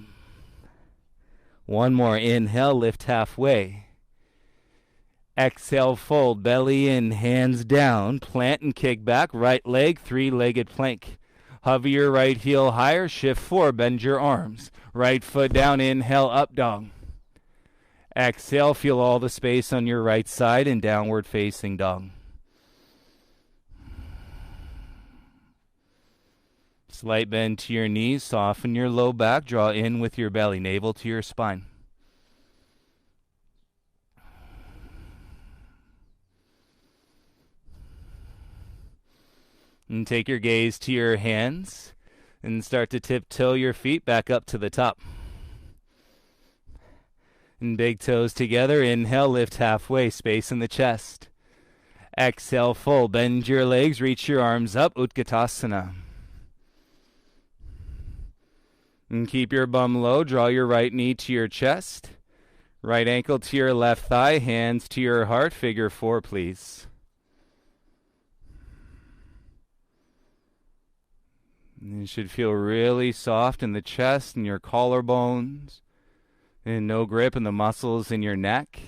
B: 1 more. Inhale, lift halfway. Exhale, fold. Belly in, hands down. Plant and kick back. Right leg, 3-legged plank. Hover your right heel higher, shift 4, bend your arms. Right foot down, inhale, up dog. Exhale, feel all the space on your right side and downward facing dog. Slight bend to your knees, soften your low back, draw in with your belly, navel to your spine. And take your gaze to your hands and start to tiptoe your feet back up to the top. And big toes together. Inhale, lift halfway, space in the chest. Exhale, fold. Bend your legs, reach your arms up, Utkatasana. And keep your bum low. Draw your right knee to your chest. Right ankle to your left thigh, hands to your heart. Figure 4, please. And you should feel really soft in the chest and your collarbones, and no grip in the muscles in your neck.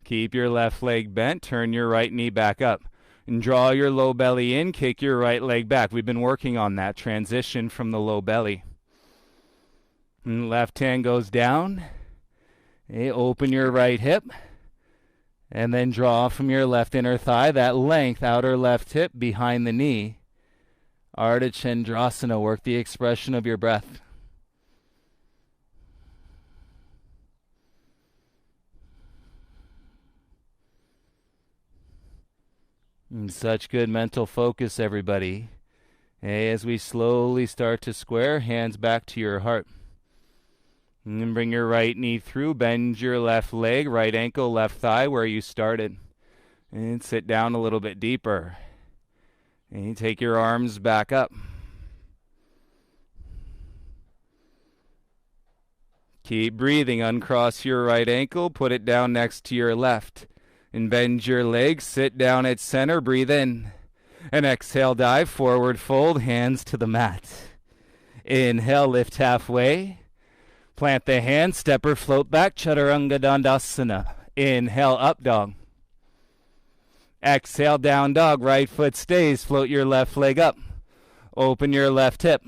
B: Keep your left leg bent, turn your right knee back up, and draw your low belly in, kick your right leg back. We've been working on that transition from the low belly. And left hand goes down. Okay, open your right hip, and then draw from your left inner thigh, that length, outer left hip behind the knee. Ardha Chandrasana, work the expression of your breath. And such good mental focus, everybody. Hey, as we slowly start to square, hands back to your heart. And then bring your right knee through, bend your left leg, right ankle, left thigh where you started. And sit down a little bit deeper. And you take your arms back up. Keep breathing. Uncross your right ankle. Put it down next to your left. And bend your legs, sit down at center, breathe in. And exhale, dive, forward fold, hands to the mat. Inhale, lift halfway. Plant the hands, step or float back, Chaturanga Dandasana. Inhale, up dog. Exhale, down dog, right foot stays, float your left leg up. Open your left hip.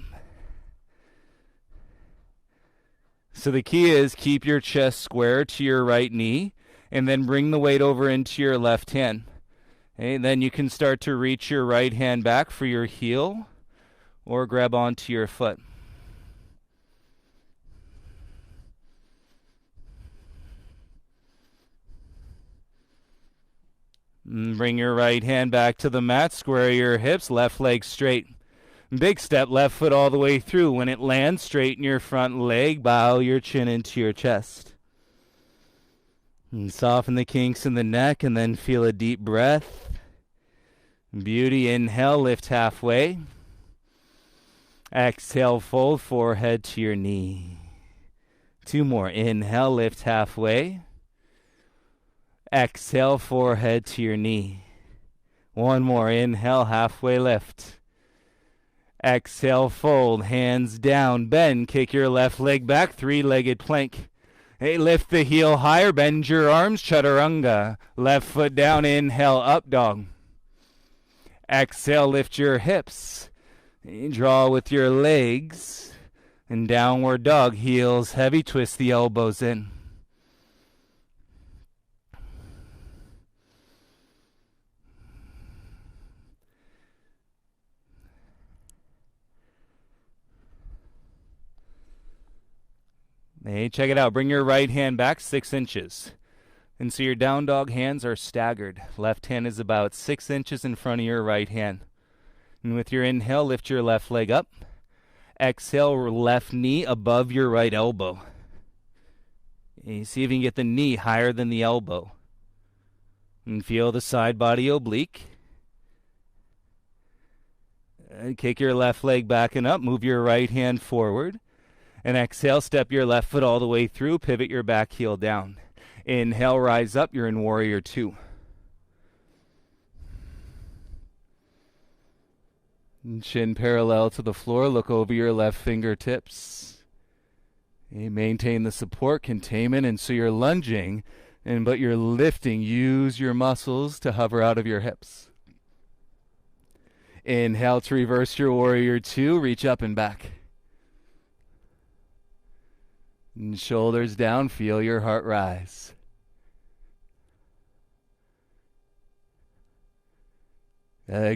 B: So the key is keep your chest square to your right knee and then bring the weight over into your left hand. Okay, then you can start to reach your right hand back for your heel or grab onto your foot. And bring your right hand back to the mat, square your hips, left leg straight. Big step, left foot all the way through. When it lands, straighten your front leg, bow your chin into your chest. And soften the kinks in the neck and then feel a deep breath. Beauty, inhale, lift halfway. Exhale, fold forehead to your knee. 2 more, inhale, lift halfway. Exhale, forehead to your knee. 1 more, inhale, halfway lift. Exhale, fold, hands down, bend, kick your left leg back, 3-legged plank. Hey, lift the heel higher, bend your arms, chaturanga. Left foot down, inhale, up dog. Exhale, lift your hips. Draw with your legs. And downward dog, heels heavy, twist the elbows in. Hey, check it out. Bring your right hand back 6 inches. And so your down dog hands are staggered. Left hand is about 6 inches in front of your right hand. And with your inhale, lift your left leg up. Exhale, left knee above your right elbow. And see if you can get the knee higher than the elbow. And feel the side body oblique. And kick your left leg back and up. Move your right hand forward. And exhale, step your left foot all the way through. Pivot your back heel down. Inhale, rise up. You're in Warrior 2. Chin parallel to the floor. Look over your left fingertips. You maintain the support, containment, and so you're lunging, but you're lifting. Use your muscles to hover out of your hips. Inhale to reverse your Warrior 2. Reach up and back. And shoulders down, feel your heart rise.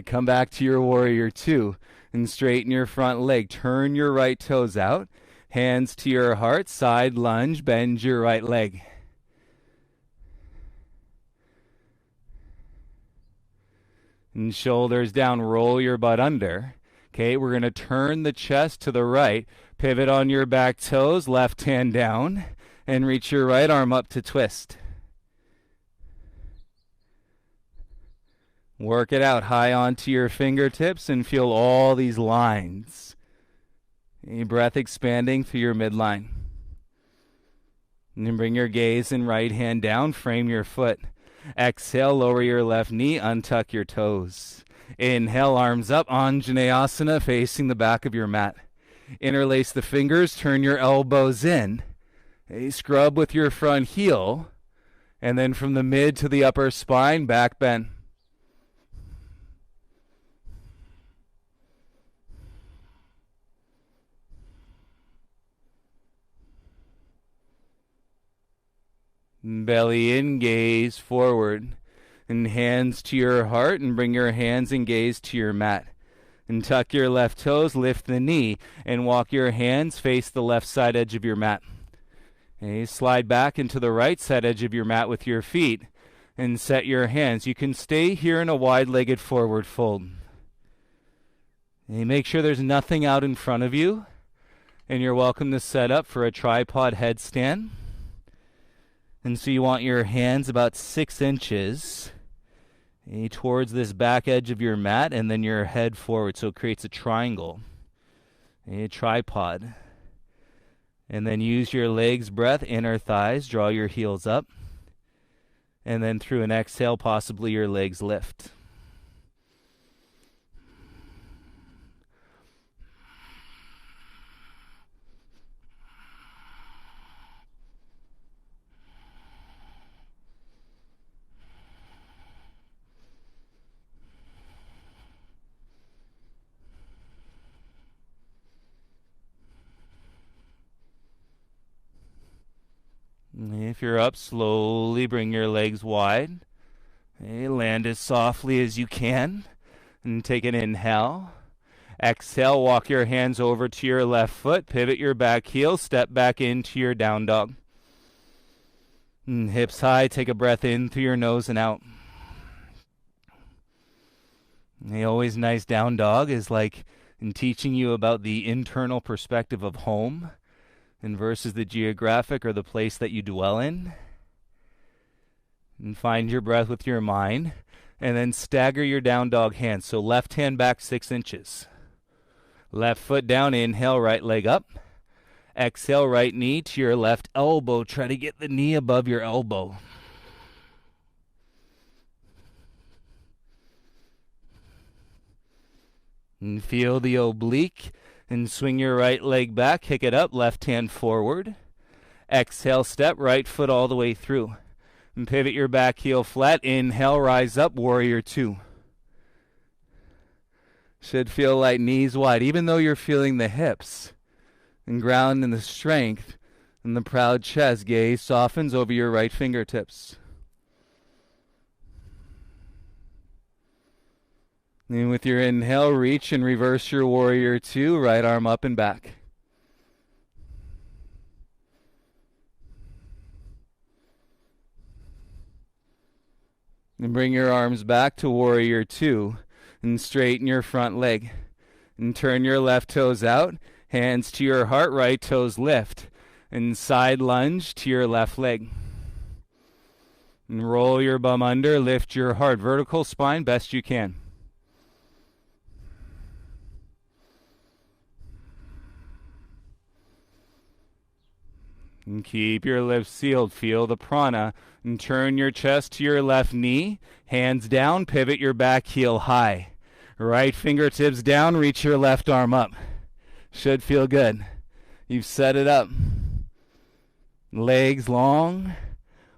B: Come back to your Warrior 2 and straighten your front leg. Turn your right toes out. Hands to your heart, side lunge, bend your right leg. And shoulders down, roll your butt under. Okay, we're going to turn the chest to the right. Pivot on your back toes, left hand down, and reach your right arm up to twist. Work it out high onto your fingertips and feel all these lines. Your breath expanding through your midline. And then bring your gaze and right hand down, frame your foot. Exhale, lower your left knee, untuck your toes. Inhale, arms up, Anjaneyasana, facing the back of your mat. Interlace the fingers, turn your elbows in. Scrub with your front heel, and then from the mid to the upper spine, back bend. Belly in, gaze forward. And hands to your heart, and bring your hands and gaze to your mat. And tuck your left toes, lift the knee, and walk your hands, face the left side edge of your mat. Okay, slide back into the right side edge of your mat with your feet, and set your hands. You can stay here in a wide-legged forward fold. And make sure there's nothing out in front of you, and you're welcome to set up for a tripod headstand. And so you want your hands about 6 inches towards this back edge of your mat, and then your head forward, so it creates a triangle, a tripod. And then use your legs, breath, inner thighs, draw your heels up, And then through an exhale, possibly your legs lift. If you're up, slowly bring your legs wide. Land as softly as you can. And take an inhale. Exhale, walk your hands over to your left foot. Pivot your back heel. Step back into your down dog. And hips high. Take a breath in through your nose and out. Always nice down dog is like in teaching you about the internal perspective of home and versus the geographic or the place that you dwell in. And find your breath with your mind. And then stagger your down dog hands. So left hand back 6 inches. Left foot down. Inhale, right leg up. Exhale, right knee to your left elbow. Try to get the knee above your elbow. And feel the oblique. And swing your right leg back. Kick it up. Left hand forward. Exhale, step. Right foot all the way through. And pivot your back heel flat. Inhale, rise up. Warrior 2. Should feel like knees wide, even though you're feeling the hips and ground and the strength and the proud chest. Gaze softens over your right fingertips. And with your inhale, reach and reverse your warrior 2. Right arm up and back. And bring your arms back to warrior 2. And straighten your front leg. And turn your left toes out. Hands to your heart, right toes lift. And side lunge to your left leg. And roll your bum under, lift your heart. Vertical spine best you can. And keep your lips sealed. Feel the prana. And turn your chest to your left knee. Hands down, pivot your back heel high. Right fingertips down, reach your left arm up. Should feel good. You've set it up. Legs long,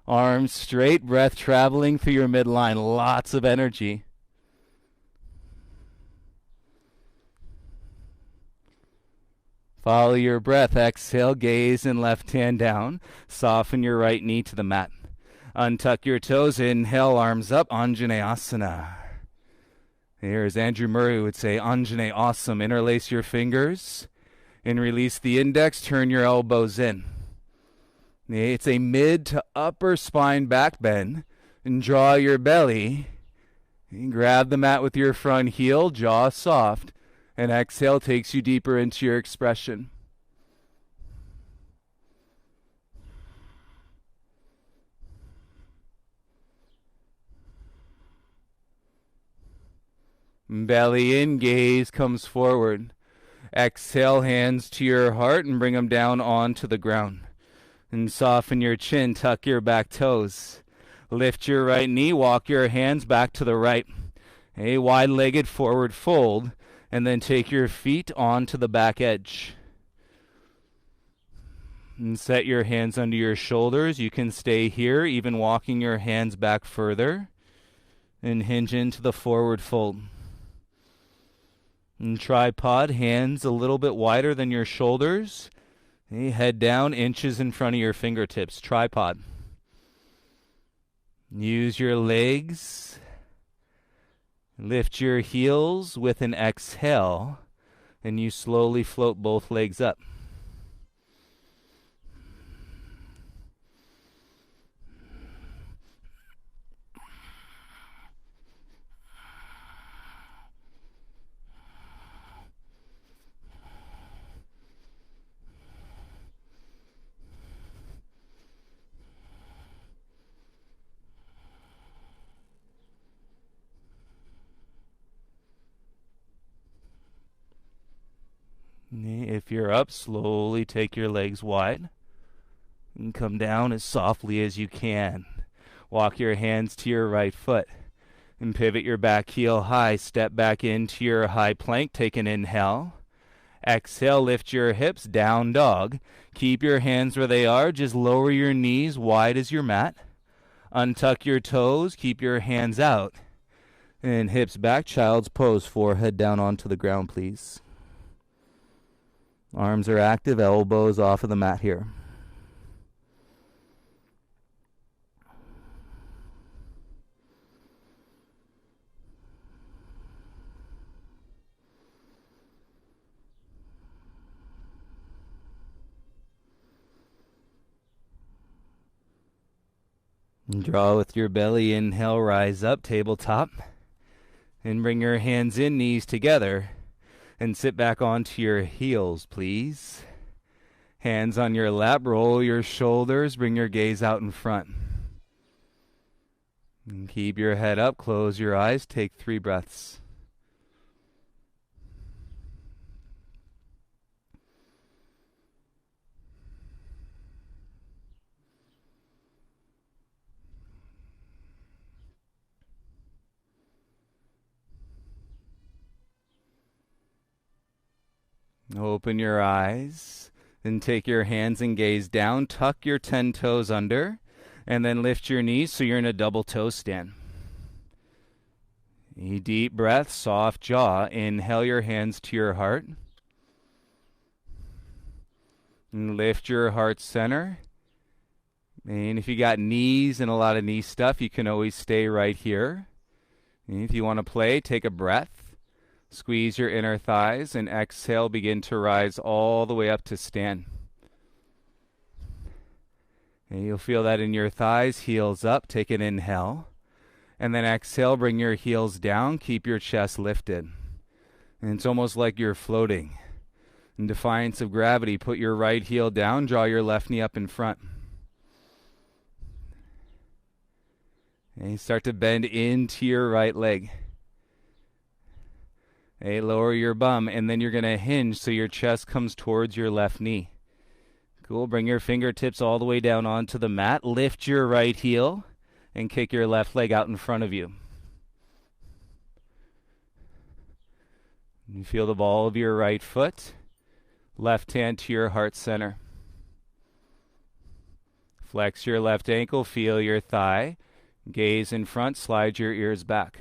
B: arms straight, breath traveling through your midline. Lots of energy. Follow your breath. Exhale, gaze and left hand down. Soften your right knee to the mat. Untuck your toes. Inhale, arms up. Anjaneyasana. Here's Andrew Murray would say, Anjane, awesome. Interlace your fingers and release the index. Turn your elbows in. It's a mid to upper spine back bend. And draw your belly. And grab the mat with your front heel, jaw soft. And exhale takes you deeper into your expression. Belly in, gaze comes forward. Exhale, hands to your heart and bring them down onto the ground. And soften your chin, tuck your back toes. Lift your right knee, walk your hands back to the right. A wide-legged forward fold, and then take your feet onto the back edge. And set your hands under your shoulders. You can stay here, even walking your hands back further. And hinge into the forward fold. And tripod, hands a little bit wider than your shoulders. Head down, inches in front of your fingertips. Tripod. Use your legs. Lift your heels with an exhale. And you slowly float both legs up. If you're up, slowly take your legs wide and come down as softly as you can. Walk your hands to your right foot and pivot your back heel high. Step back into your high plank. Take an inhale. Exhale, lift your hips, down dog. Keep your hands where they are. Just lower your knees wide as your mat. Untuck your toes. Keep your hands out. And hips back, child's pose. Forehead down onto the ground, please. Arms are active, elbows off of the mat here. And draw with your belly. Inhale, rise up, tabletop. And bring your hands in, knees together. And sit back onto your heels, please. Hands on your lap, roll your shoulders, bring your gaze out in front. And keep your head up, close your eyes, take 3 breaths. Open your eyes and take your hands and gaze down. Tuck your 10 toes under and then lift your knees so you're in a double toe stand. A deep breath, soft jaw. Inhale your hands to your heart. And lift your heart center. And if you got knees and a lot of knee stuff, you can always stay right here. And if you want to play, take a breath. Squeeze your inner thighs and exhale, begin to rise all the way up to stand. And you'll feel that in your thighs, heels up, take an inhale. And then exhale, bring your heels down, keep your chest lifted. And it's almost like you're floating. In defiance of gravity, put your right heel down, draw your left knee up in front. And you start to bend into your right leg. Hey, lower your bum, and then you're going to hinge so your chest comes towards your left knee. Cool. Bring your fingertips all the way down onto the mat. Lift your right heel and kick your left leg out in front of you. You feel the ball of your right foot. Left hand to your heart center. Flex your left ankle. Feel your thigh. Gaze in front. Slide your ears back.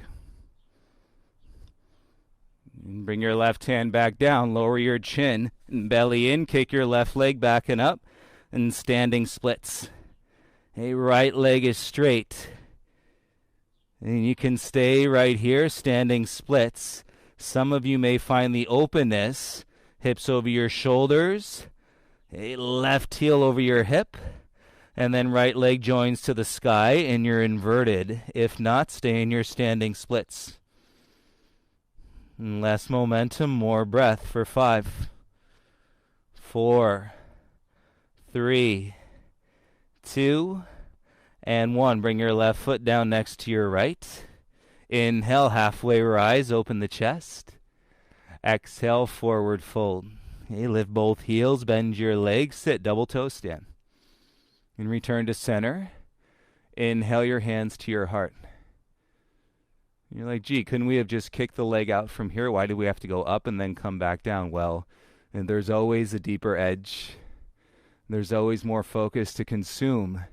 B: And bring your left hand back down, lower your chin, and belly in, kick your left leg back and up, and standing splits. Hey, right leg is straight. And you can stay right here, standing splits. Some of you may find the openness, hips over your shoulders, hey, left heel over your hip, and then right leg joins to the sky, and you're inverted. If not, stay in your standing splits. Less momentum, more breath for 5, 4, 3, 2, and 1. Bring your left foot down next to your right. Inhale, halfway rise, open the chest. Exhale, forward fold. Okay, lift both heels, bend your legs, sit, double toe stand. And return to center. Inhale your hands to your heart. You're like, gee, couldn't we have just kicked the leg out from here? Why do we have to go up and then come back down? Well, and there's always a deeper edge. There's always more focus to consume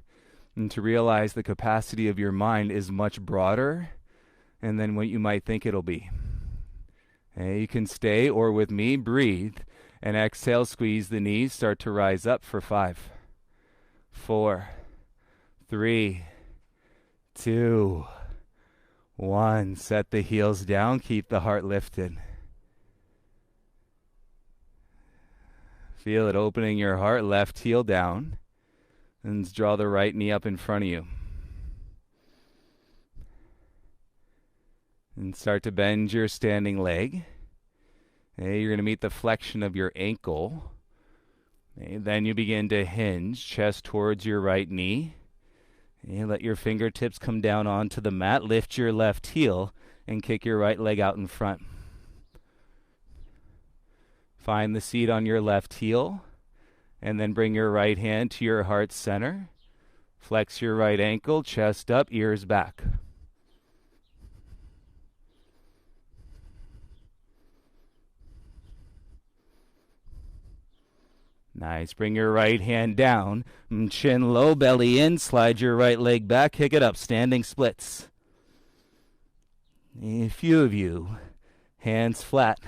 B: and to realize the capacity of your mind is much broader and than what you might think it'll be. Hey, you can stay or with me, breathe, and exhale, squeeze the knees, start to rise up for 5, 4, 3, 2, 1. Set the heels down. Keep the heart lifted. Feel it opening your heart. Left heel down. And draw the right knee up in front of you. And start to bend your standing leg. Okay, you're going to meet the flexion of your ankle. Okay, then you begin to hinge. Chest towards your right knee. And let your fingertips come down onto the mat. Lift your left heel and kick your right leg out in front. Find the seat on your left heel and then bring your right hand to your heart center. Flex your right ankle, chest up, ears back. Nice. Bring your right hand down. Chin low, belly in. Slide your right leg back. Kick it up. Standing splits. A few of you. Hands flat.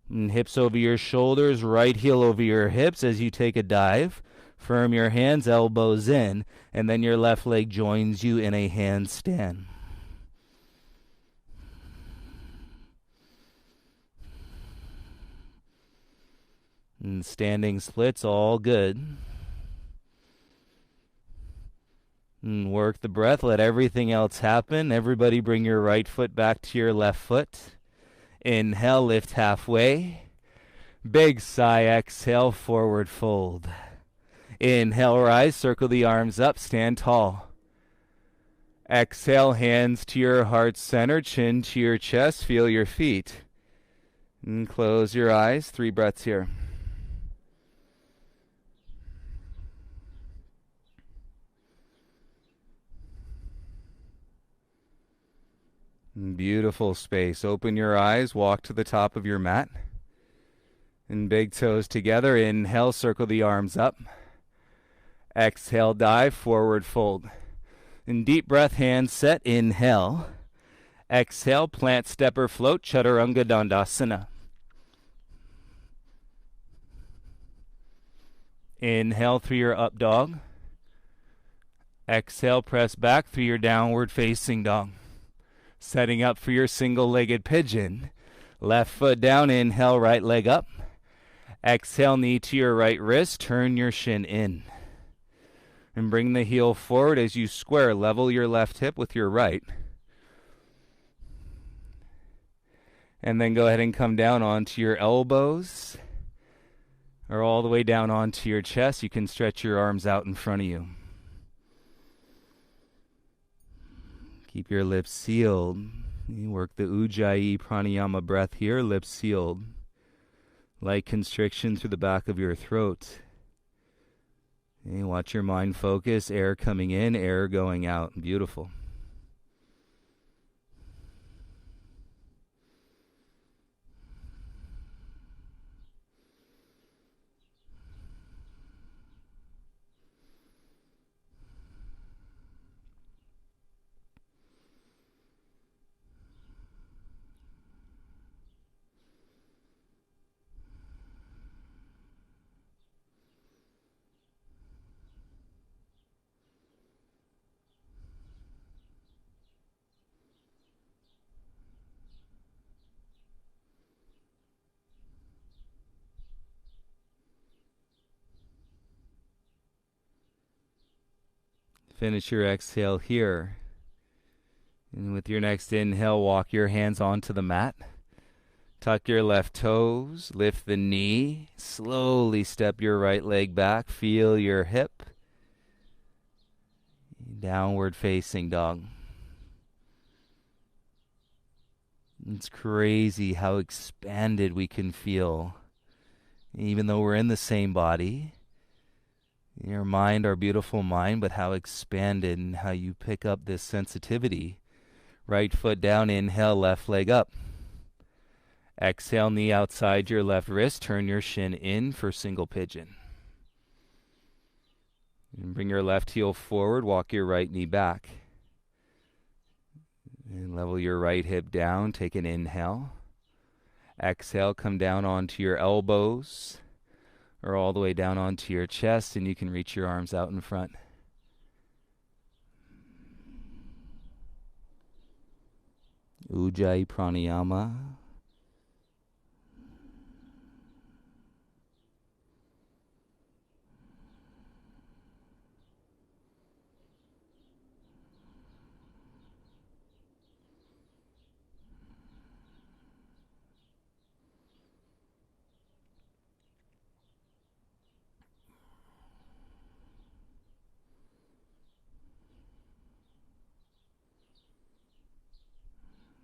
B: Hips over your shoulders. Right heel over your hips as you take a dive. Firm your hands, elbows in. And then your left leg joins you in a handstand. And standing splits, all good. And work the breath, let everything else happen. Everybody bring your right foot back to your left foot. Inhale, lift halfway. Big sigh, exhale, forward fold. Inhale, rise, circle the arms up, stand tall. Exhale, hands to your heart center, chin to your chest, feel your feet. And close your eyes, 3 breaths here. Beautiful space. Open your eyes, walk to the top of your mat. And big toes together. Inhale, circle the arms up. Exhale, dive, forward fold. And deep breath, hands set. Inhale. Exhale, plant, stepper, float, chaturanga dandasana. Inhale through your up dog. Exhale, press back through your downward facing dog. Setting up for your single-legged pigeon. Left foot down, inhale, right leg up. Exhale, knee to your right wrist, turn your shin in. And bring the heel forward as you square, level your left hip with your right. And then go ahead and come down onto your elbows, or all the way down onto your chest. You can stretch your arms out in front of you. Keep your lips sealed. You work the Ujjayi pranayama breath here, lips sealed. Light constriction through the back of your throat. And watch your mind focus, air coming in, air going out. Beautiful. Finish your exhale here. And with your next inhale, walk your hands onto the mat. Tuck your left toes, lift the knee, slowly step your right leg back, feel your hip. Downward facing dog. It's crazy how expanded we can feel, even though we're in the same body. Your mind, our beautiful mind, but how expanded and how you pick up this sensitivity. Right foot down, inhale, left leg up. Exhale, knee outside your left wrist, turn your shin in for single pigeon. And bring your left heel forward, walk your right knee back. And level your right hip down, take an inhale. Exhale, come down onto your elbows, or all the way down onto your chest, and you can reach your arms out in front. Ujjayi pranayama.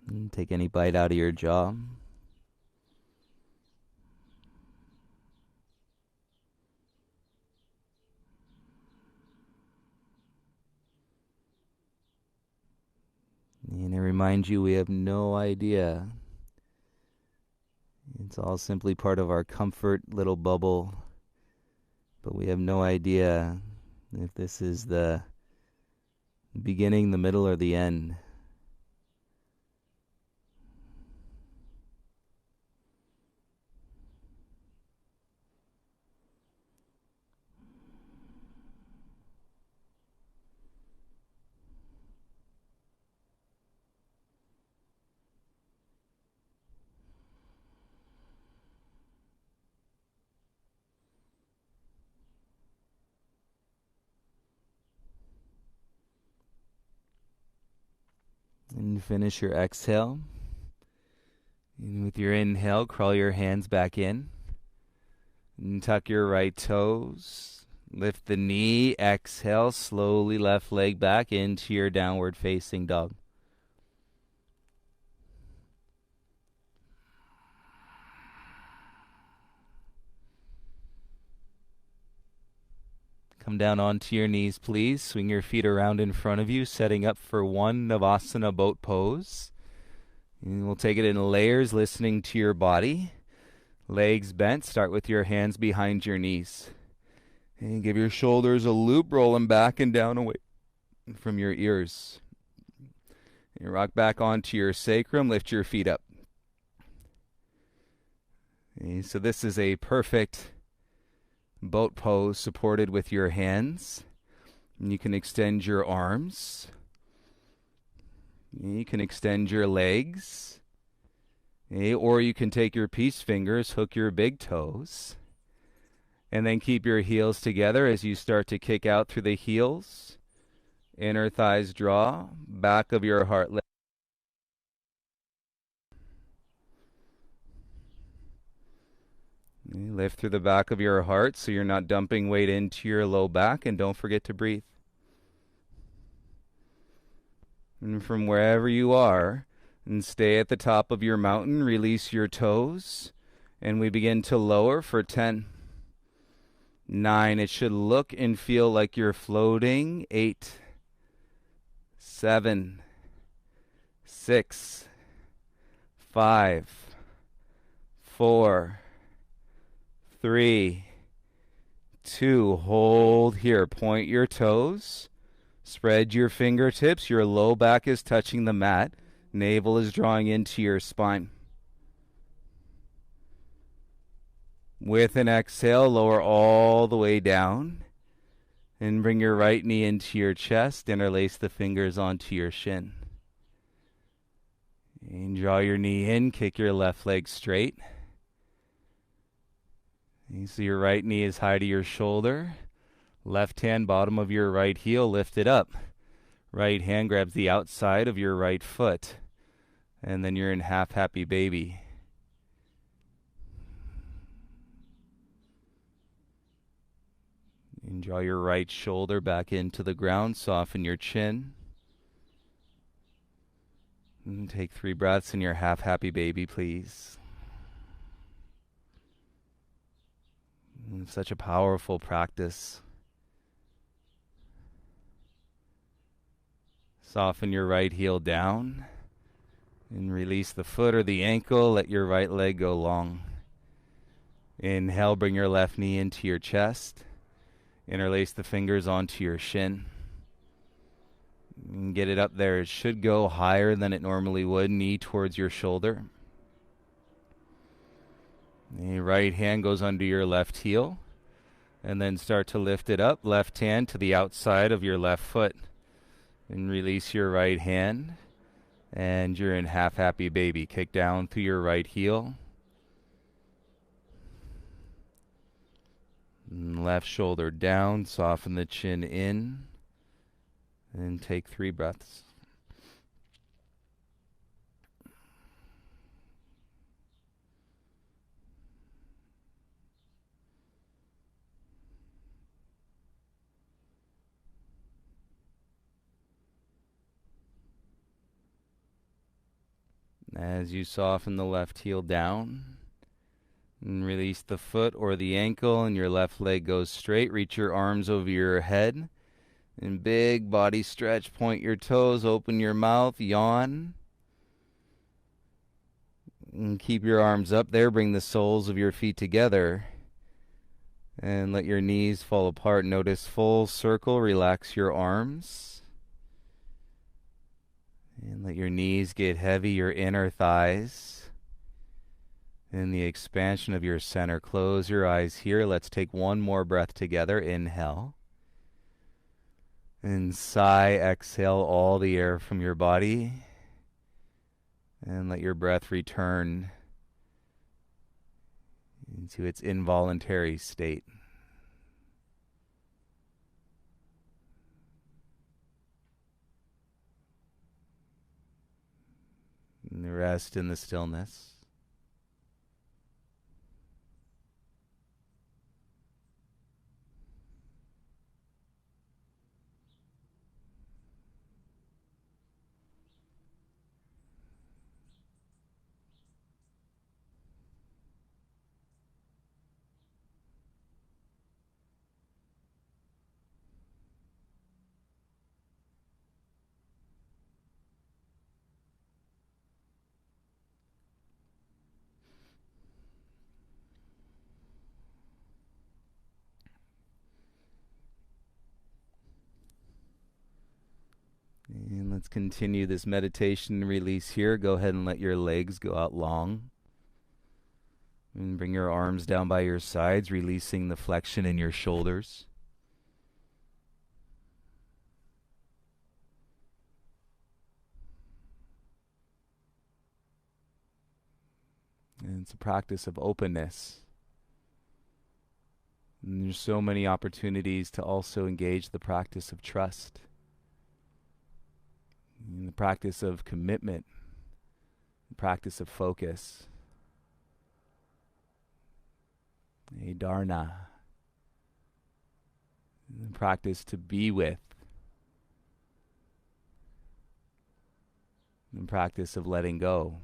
B: And take any bite out of your jaw. remind you we have no idea. It's all simply part of our comfort little bubble, but we have no idea if this is the beginning, the middle, or the end. And finish your exhale. And with your inhale, crawl your hands back in. And tuck your right toes. Lift the knee. Exhale, slowly left leg back into your downward facing dog. Come down onto your knees, please. Swing your feet around in front of you, setting up for one Navasana boat pose. And we'll take it in layers, listening to your body. Legs bent. Start with your hands behind your knees. And give your shoulders a loop, roll them back and down away from your ears. And rock back onto your sacrum. Lift your feet up. And so this is a perfect boat pose supported with your hands. And you can extend your arms. You can extend your legs. Or you can take your peace fingers, hook your big toes, and then keep your heels together as you start to kick out through the heels. Inner thighs draw, back of your heart lift. Lift through the back of your heart so you're not dumping weight into your low back, and don't forget to breathe. And from wherever you are, and stay at the top of your mountain, release your toes, and we begin to lower for 10. 9, it should look and feel like you're floating. 8, 7, 6, 5, 4, 3, 2, hold here. Point your toes. Spread your fingertips. Your low back is touching the mat. Navel is drawing into your spine. With an exhale, lower all the way down. And bring your right knee into your chest. Interlace the fingers onto your shin. And draw your knee in. Kick your left leg straight. So your right knee is high to your shoulder. Left hand, bottom of your right heel, lift it up. Right hand grabs the outside of your right foot. And then you're in half happy baby. And draw your right shoulder back into the ground. Soften your chin. And take 3 breaths in your half happy baby, please. It's such a powerful practice. Soften your right heel down. And release the foot or the ankle. Let your right leg go long. Inhale, bring your left knee into your chest. Interlace the fingers onto your shin. And get it up there. It should go higher than it normally would. Knee towards your shoulder. The right hand goes under your left heel. And then start to lift it up. Left hand to the outside of your left foot. And release your right hand. And you're in half happy baby. Kick down through your right heel. And left shoulder down. Soften the chin in. And take 3 breaths. As you soften the left heel down, and release the foot or the ankle, and your left leg goes straight. Reach your arms over your head, and big body stretch. Point your toes, open your mouth, yawn, And keep your arms up there. Bring the soles of your feet together. And let your knees fall apart. Notice full circle. Relax your arms. And let your knees get heavy, your inner thighs. And the expansion of your center. Close your eyes here. Let's take one more breath together. Inhale. And sigh, exhale all the air from your body. And let your breath return into its involuntary state. And rest in the stillness. And let's continue this meditation release here. Go ahead and let your legs go out long. And bring your arms down by your sides, releasing the flexion in your shoulders. And it's a practice of openness. And there's so many opportunities to also engage the practice of trust. And the practice of commitment. The practice of focus. A dharana. The practice to be with. The practice of letting go.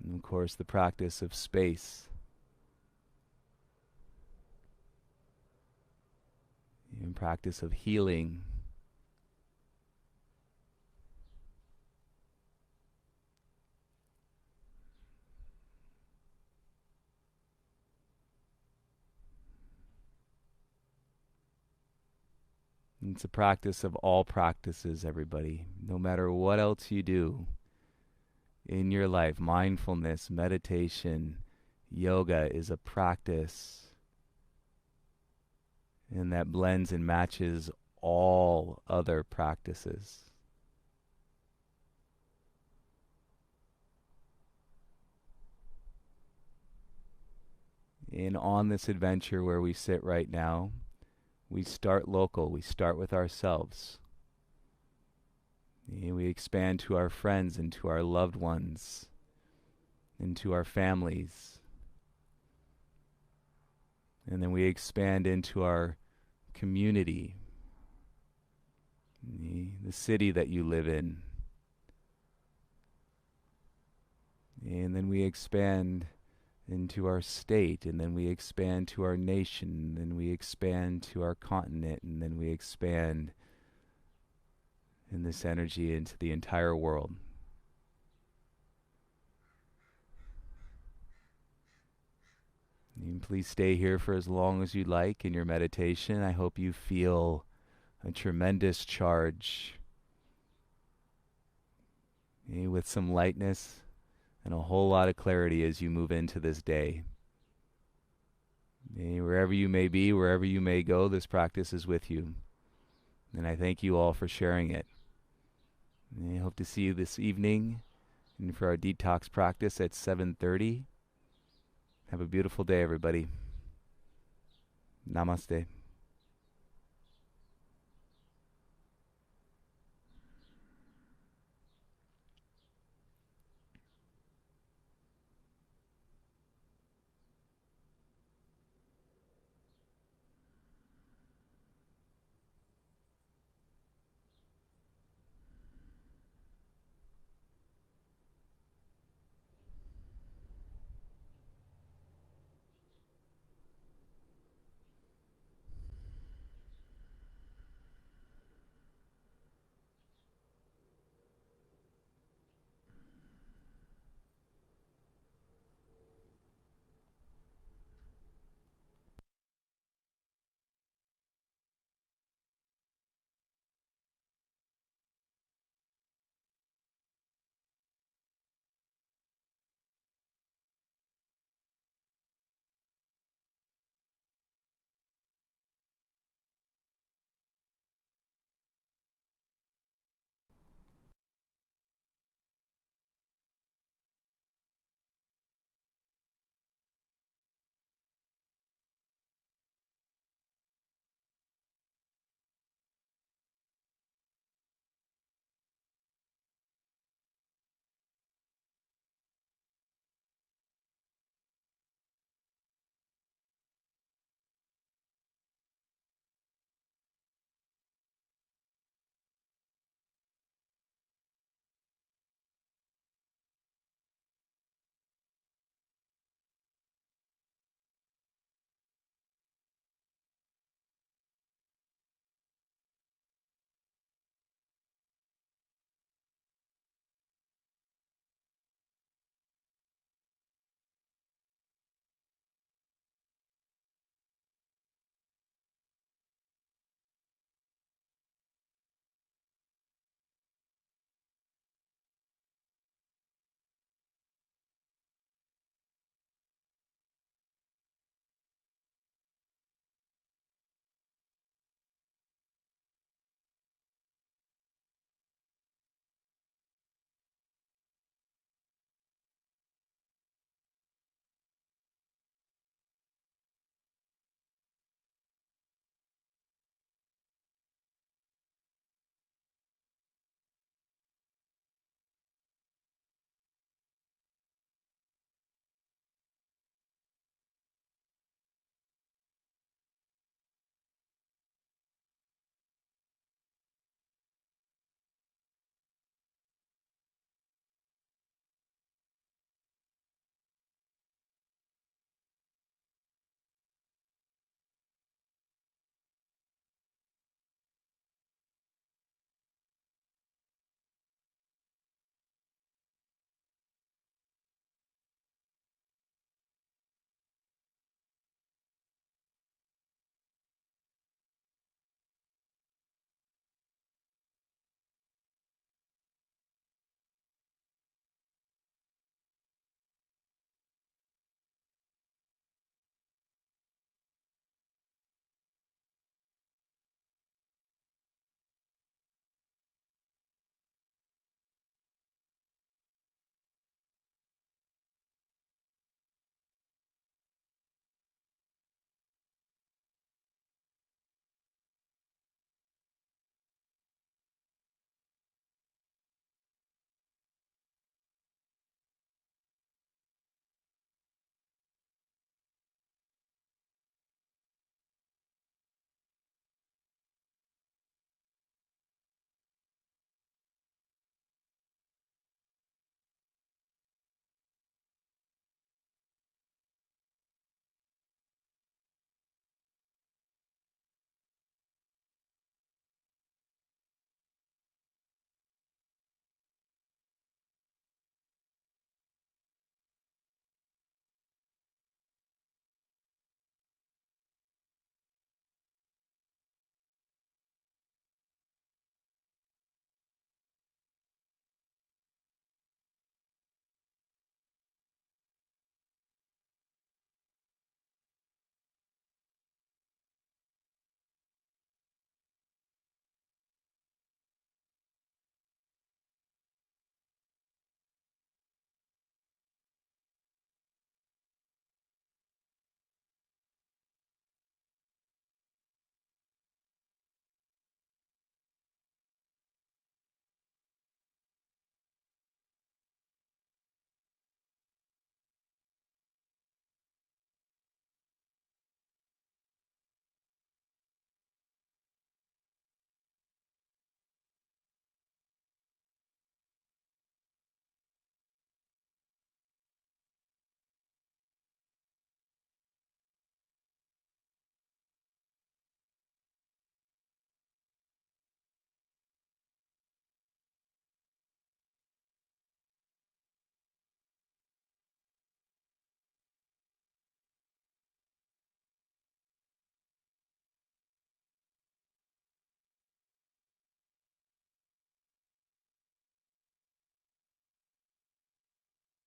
B: And of course, the practice of space. And practice of healing. And it's a practice of all practices, everybody. No matter what else you do in your life, mindfulness, meditation, yoga is a practice. And that blends and matches all other practices. And on this adventure where we sit right now, we start local. We start with ourselves. And we expand to our friends and to our loved ones and to our families. And then we expand into our community, the city that you live in. And then we expand into our state, and then we expand to our nation, and then we expand to our continent, and then we expand in this energy into the entire world. And please stay here for as long as you'd like in your meditation. I hope you feel a tremendous charge with some lightness and a whole lot of clarity as you move into this day. Wherever you may be, wherever you may go, this practice is with you. And I thank you all for sharing it. And I hope to see you this evening and for our detox practice at 7:30. Have a beautiful day, everybody. Namaste.